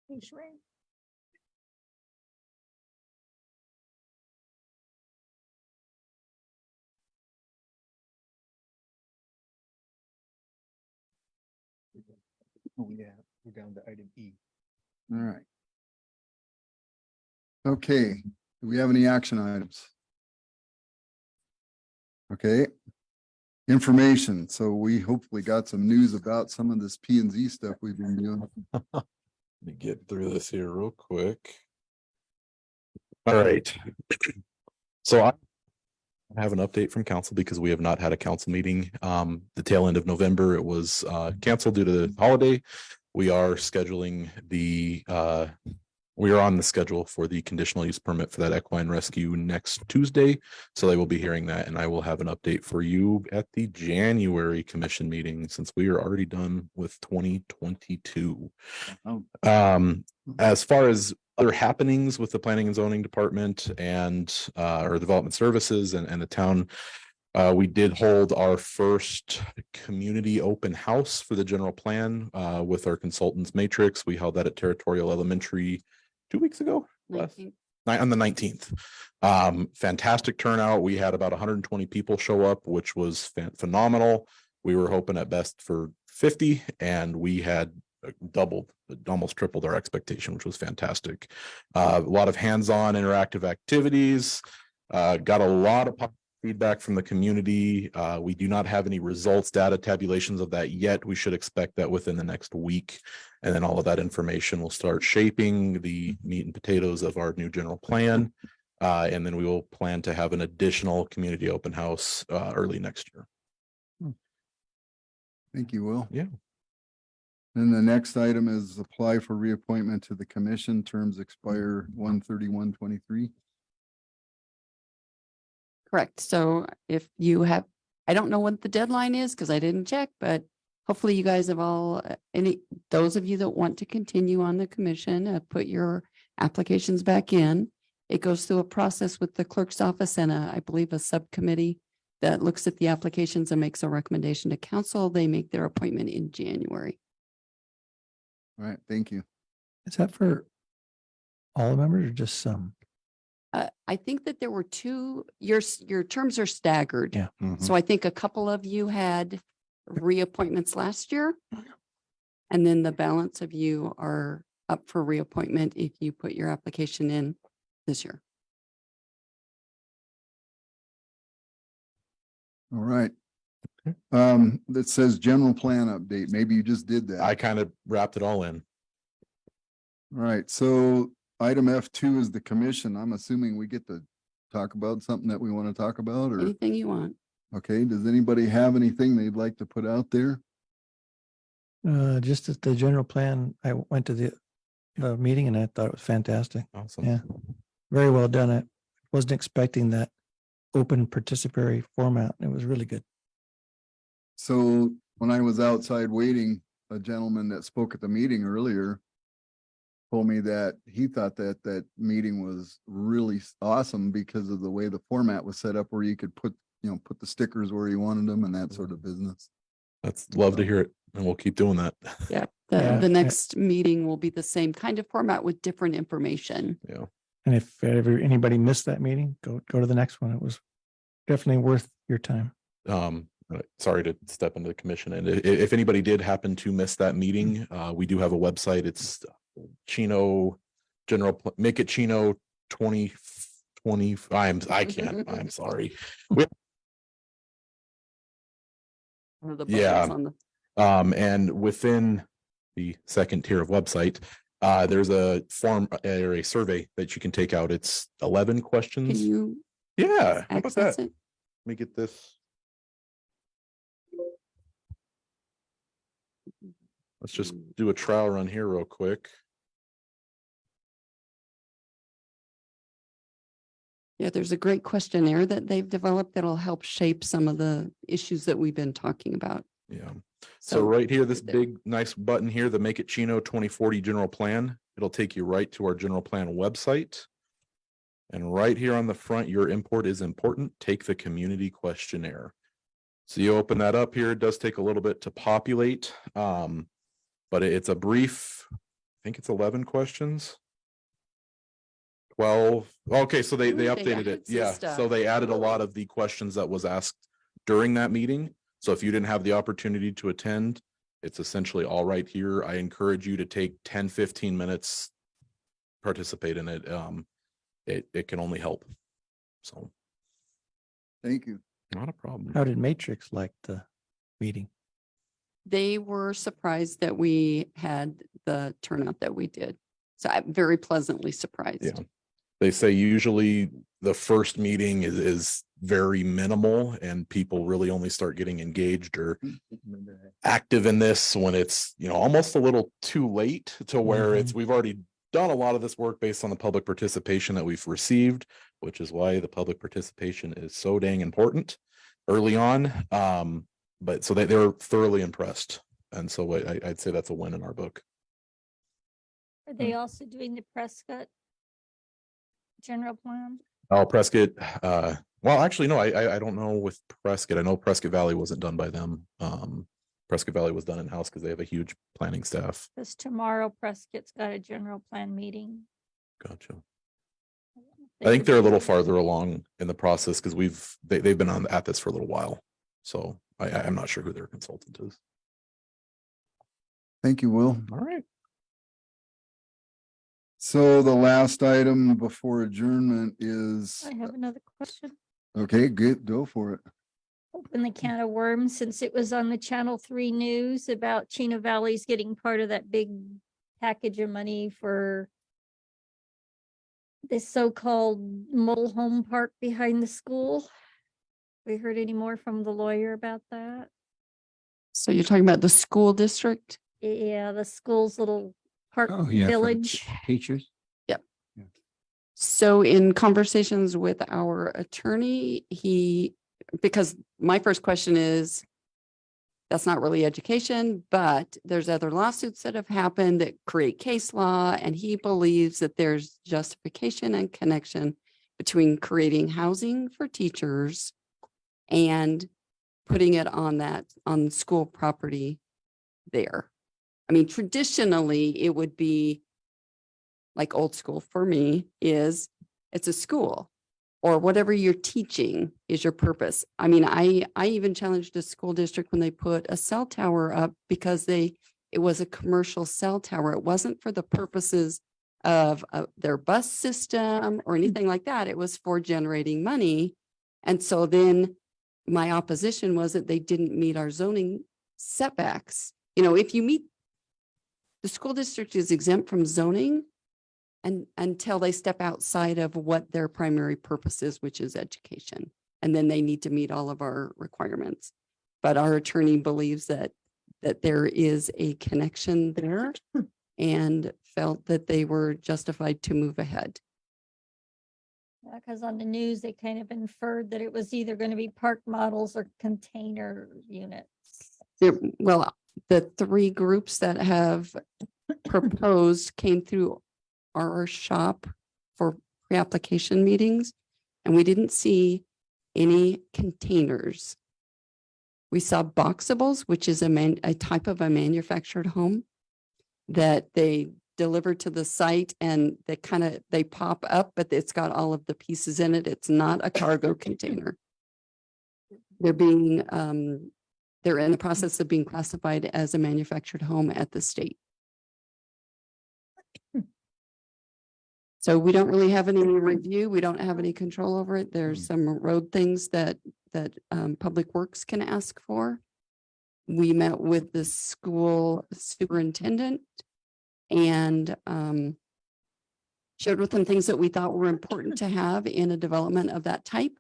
Hey, Sheree. Oh, yeah, we're down to item E. All right. Okay, do we have any action items? Okay. Information, so we hopefully got some news about some of this P and Z stuff we've been doing. Let me get through this here real quick. All right. So I have an update from council because we have not had a council meeting. The tail end of November, it was canceled due to the holiday. We are scheduling we are on the schedule for the conditional use permit for that equine rescue next Tuesday. So they will be hearing that, and I will have an update for you at the January commission meeting, since we are already done with 2022. As far as other happenings with the planning and zoning department and or development services and the town, we did hold our first community open house for the general plan with our consultants matrix. We held that at Territorial Elementary 2 weeks ago. 19th. On the 19th. Fantastic turnout. We had about 120 people show up, which was phenomenal. We were hoping at best for 50, and we had doubled, almost tripled our expectation, which was fantastic. A lot of hands-on interactive activities. Got a lot of feedback from the community. We do not have any results, data tabulations of that yet. We should expect that within the next week. And then all of that information will start shaping the meat and potatoes of our new general plan. And then we will plan to have an additional community open house early next year. Thank you, Will. Yeah. And the next item is apply for reappointment to the commission. Terms expire 1/31/23. Correct. So if you have, I don't know what the deadline is because I didn't check, but hopefully you guys have all, those of you that want to continue on the commission, put your applications back in. It goes through a process with the clerk's office and I believe a subcommittee that looks at the applications and makes a recommendation to council. They make their appointment in January. All right, thank you. Is that for all the members or just some? I think that there were two, your terms are staggered. Yeah. So I think a couple of you had reappointments last year. And then the balance of you are up for reappointment if you put your application in this year. All right. That says general plan update. Maybe you just did that. I kind of wrapped it all in. All right, so item F2 is the commission. I'm assuming we get to talk about something that we want to talk about, or, Anything you want. okay, does anybody have anything they'd like to put out there? Just at the general plan, I went to the meeting and I thought it was fantastic. Awesome. Yeah, very well done. I wasn't expecting that open participatory format. It was really good. So when I was outside waiting, a gentleman that spoke at the meeting earlier told me that he thought that that meeting was really awesome because of the way the format was set up, where you could put the stickers where you wanted them and that sort of business. That's love to hear it. And we'll keep doing that. Yeah. Yeah. The next meeting will be the same kind of format with different information. Yeah. And if ever anybody missed that meeting, go to the next one. It was definitely worth your time. Sorry to step into the commission. And if anybody did happen to miss that meeting, we do have a website. It's Chino make it Chino 2020. I'm sorry. Yeah. And within the second tier of website, there's a form or a survey that you can take out. It's 11 questions. Can you Yeah. How about that? access it? Let me get this. Let's just do a trial run here real quick. Yeah, there's a great questionnaire that they've developed that'll help shape some of the issues that we've been talking about. Yeah. So right here, this big, nice button here, the Make It Chino 2040 General Plan, it'll take you right to our general plan website. And right here on the front, your import is important. Take the community questionnaire. So you open that up here. It does take a little bit to populate. But it's a brief, I think it's 11 questions. 12. Okay, so they Ooh, they updated added it. some Yeah, stuff. so they added a lot of the questions that was asked during that meeting. So if you didn't have the opportunity to attend, it's essentially all right here. I encourage you to take 10, 15 minutes, participate in it. It can only help. So Thank you. not a problem. How did Matrix like the meeting? They were surprised that we had the turnout that we did. So I'm very pleasantly surprised. Yeah. They say usually the first meeting is very minimal and people really only start getting engaged or active in this when it's, almost a little too late to where we've already done a lot of this work based on the public participation that we've received, which is why the public participation is so dang important early on. But so they were thoroughly impressed. And so I'd say that's a win in our book. Are they also doing the Prescott general plan? Oh, Prescott, well, actually, no, I don't know with Prescott. I know Prescott Valley wasn't done by them. Prescott Valley was done in-house because they have a huge planning staff. Because tomorrow Prescott's got a general plan meeting. Gotcha. I think they're a little farther along in the process because they've been at this for a little while. So I'm not sure who their consultant is. Thank you, Will. All right. So the last item before adjournment is, I have another question. okay, good, go for it. Open the can of worms since it was on the Channel 3 news about Chino Valley's getting part of that big package of money for this so-called mobile home park behind the school. We heard any more from the lawyer about that? So you're talking about the school district? Yeah, the school's little park Oh, yeah. for the village. Teachers. So in conversations with our attorney, because my first question is, that's not really education, but there's other lawsuits that have happened that create case law, and he believes that there's justification and connection between creating housing for teachers and putting it on school property there. I mean, traditionally, it would be like old school for me it's a school or whatever you're teaching is your purpose. I mean, I even challenged a school district when they put a cell tower up because it was a commercial cell tower. It wasn't for the purposes of their bus system or anything like that. It was for generating money. And so then my opposition was that they didn't meet our zoning setbacks. If you meet, the school district is exempt from zoning and until they step outside of what their primary purpose is, which is education. And then they need to meet all of our requirements. But our attorney believes that there is a connection there and felt that they were justified to move ahead. Because on the news, they kind of inferred that it was either going to be park models or container units. Well, the three groups that have proposed came through our shop for pre-application meetings, and we didn't see any containers. We saw boxables, which is a type of a manufactured home that they deliver to the site and they pop up, but it's got all of the pieces in it. It's not a cargo container. They're in the process of being classified as a manufactured home at the state. So we don't really have any review. We don't have any control over it. There's some road things that Public Works can ask for. We met with the school superintendent and shared with them things that we thought were important to have in a development of that type.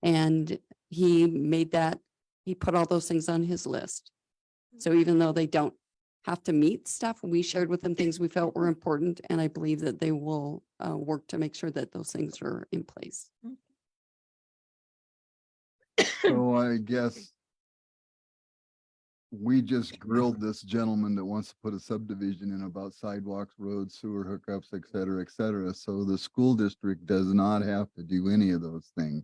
And he put all those things on his list. So even though they don't have to meet stuff, we shared with them things we felt were important, and I believe that they will work to make sure that those things are in place. So I guess we just grilled this gentleman that wants to put a subdivision in about sidewalks, roads, sewer hookups, et cetera, et cetera. So the school district does not have to do any of those things.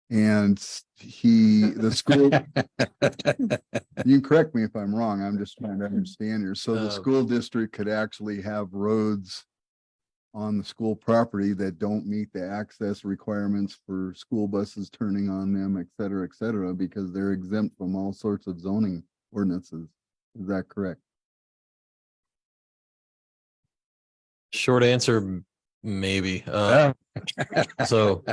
And the school, you can correct me if I'm wrong, I'm just trying to understand here. So the school district could actually have roads on the school property that don't meet the access requirements for school buses turning on them, et cetera, because they're exempt from all sorts of zoning ordinances. Is that correct? Short answer, maybe. So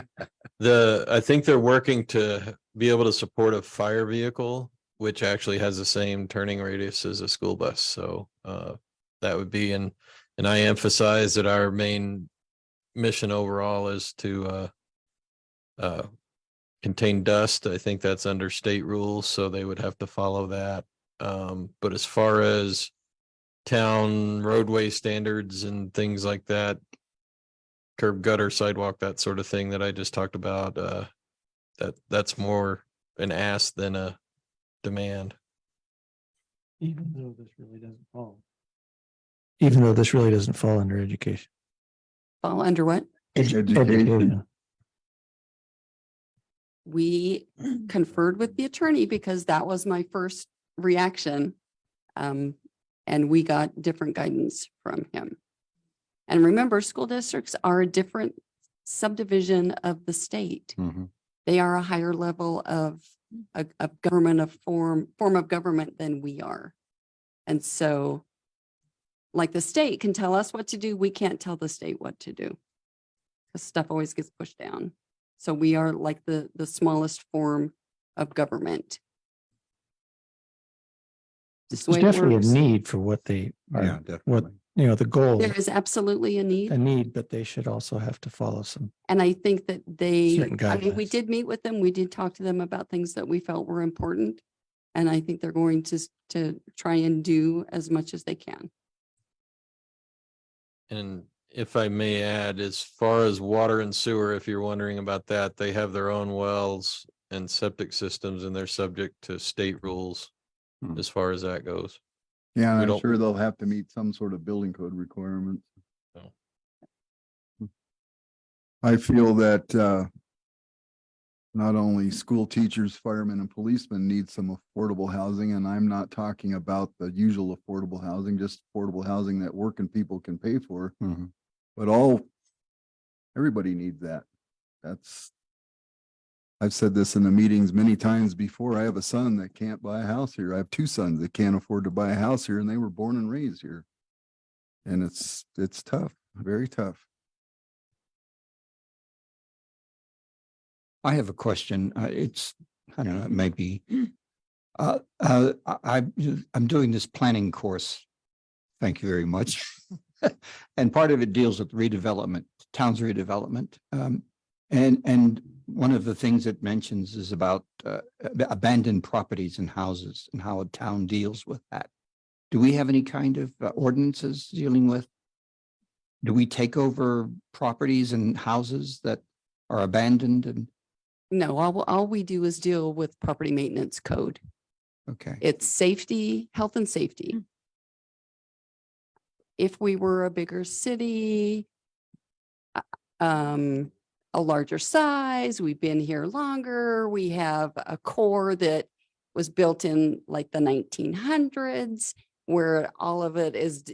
I think they're working to be able to support a fire vehicle, which actually has the same turning radius as a school bus. So that would be, and I emphasize that our main mission overall is to contain dust. I think that's under state rules, so they would have to follow that. But as far as town roadway standards and things like that, curb, gutter, sidewalk, that sort of thing that I just talked about, that's more an ask than a demand. Even though this really doesn't fall. Even though this really doesn't fall under education. Fall under what? Education. We conferred with the attorney because that was my first reaction. And we got different guidance from him. And remember, school districts are a different subdivision of the state. They are a higher level of government, of form of government than we are. And so like the state can tell us what to do, we can't tell the state what to do. Because stuff always gets pushed down. So we are like the smallest form of government. There's Just the way it definitely a works. need for what they Yeah, are, what, definitely. the goal, There is absolutely a need. but they should also have to follow some. And I think that Certain we guidelines. did meet with them. We did talk to them about things that we felt were important. And I think they're going to try and do as much as they can. And if I may add, as far as water and sewer, if you're wondering about that, they have their own wells and septic systems and they're subject to state rules as far as that goes. Yeah, We I'm don't- sure they'll have to meet some sort of building code requirements. No. I feel that not only school teachers, firemen and policemen need some affordable housing, and I'm not talking about the usual affordable housing, just affordable housing that working people can pay for. But everybody needs that. I've said this in the meetings many times before. I have a son that can't buy a house here. I have two sons that can't afford to buy a house here, and they were born and raised here. And it's tough, very tough. I have a question. I don't know, maybe. I'm doing this planning course. Thank you very much. And part of it deals with redevelopment, towns redevelopment. And one of the things it mentions is about abandoned properties and houses and how a town deals with that. Do we have any kind of ordinances dealing with? Do we take over properties and houses that are abandoned and? No, all we do is deal with property maintenance code. Okay. It's safety, health and safety. If we were a bigger city, a larger size, we've been here longer, we have a core that was built in like the 1900s, where all of it is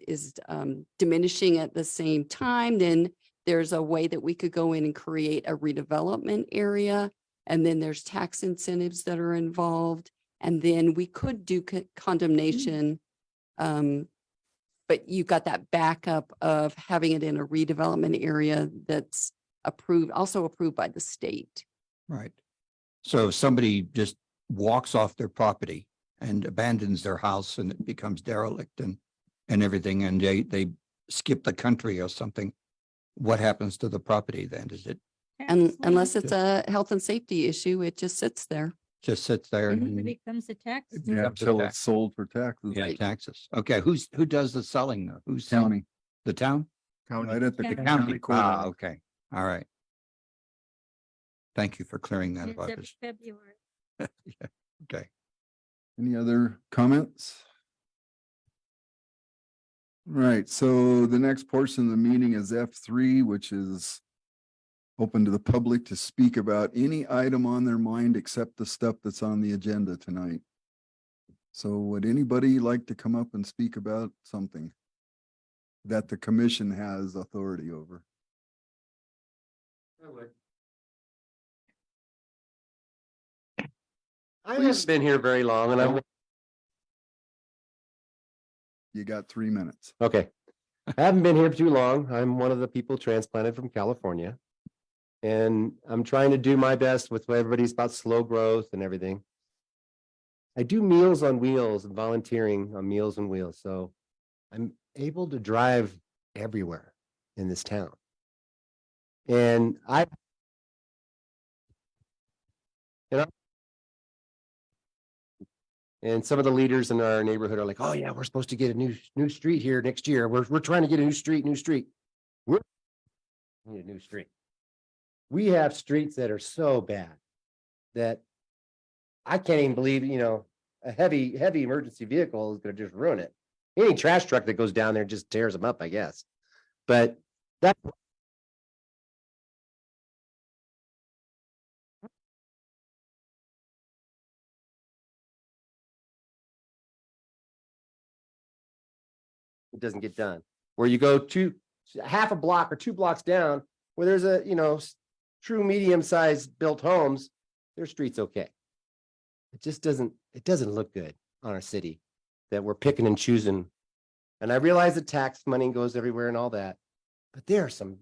diminishing at the same time, then there's a way that we could go in and create a redevelopment area. And then there's tax incentives that are involved. And then we could do condemnation. But you got that backup of having it in a redevelopment area that's also approved by the state. Right. So if somebody just walks off their property and abandons their house and it becomes derelict and everything, and they skip the country or something, what happens to the property then? Is it And unless it's a health and safety issue, it just sits there. just sits there? It and becomes a tax. Yeah, until it's sold for taxes. Yeah, taxes. Okay, who does the selling though? Who's County. the town? Right at the County. county court. Okay, all right. Thank you for clearing that It's up. every February. Okay. Any other comments? Right, so the next portion of the meeting is F3, which is open to the public to speak about any item on their mind except the stuff that's on the agenda tonight. So would anybody like to come up and speak about something that the commission has authority over? I haven't been here very long and I'm, You got 3 minutes. okay. I haven't been here too long. I'm one of the people transplanted from California. And I'm trying to do my best with what everybody's about slow growth and everything. I do Meals on Wheels and volunteering on Meals on Wheels, so I'm able to drive everywhere in this town. And and some of the leaders in our neighborhood are like, oh yeah, we're supposed to get a new street here next year. We're trying to get a new street. We need a new street. We have streets that are so bad that I can't even believe, a heavy emergency vehicle is gonna just ruin it. Any trash truck that goes down there just tears them up, I guess. But that it doesn't get done. Where you go half a block or 2 blocks down, where there's a, true medium-sized built homes, their street's okay. It doesn't look good on our city that we're picking and choosing. And I realize that tax money goes everywhere and all that, but there are some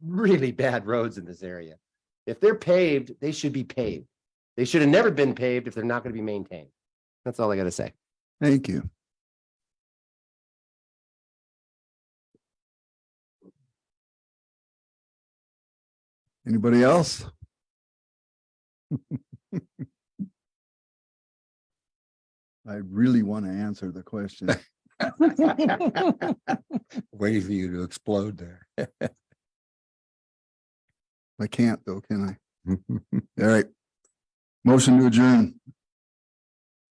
really bad roads in this area. If they're paved, they should be paved. They should have never been paved if they're not going to be maintained. That's all I got to say. Thank you. Anybody else? I really want to answer the question. Wait for you to explode there. I can't though, can I? All right. Motion to adjourn.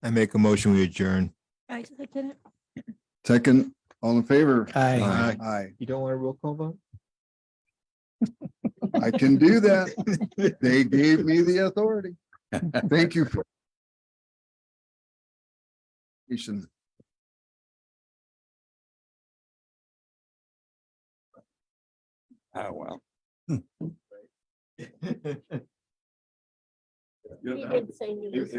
I make a motion, we adjourn. I second it. Second, all in favor? Aye. Aye. You don't want a roll call vote? I can do that. They gave me the authority. Thank you for. Oh, well. He did say he was.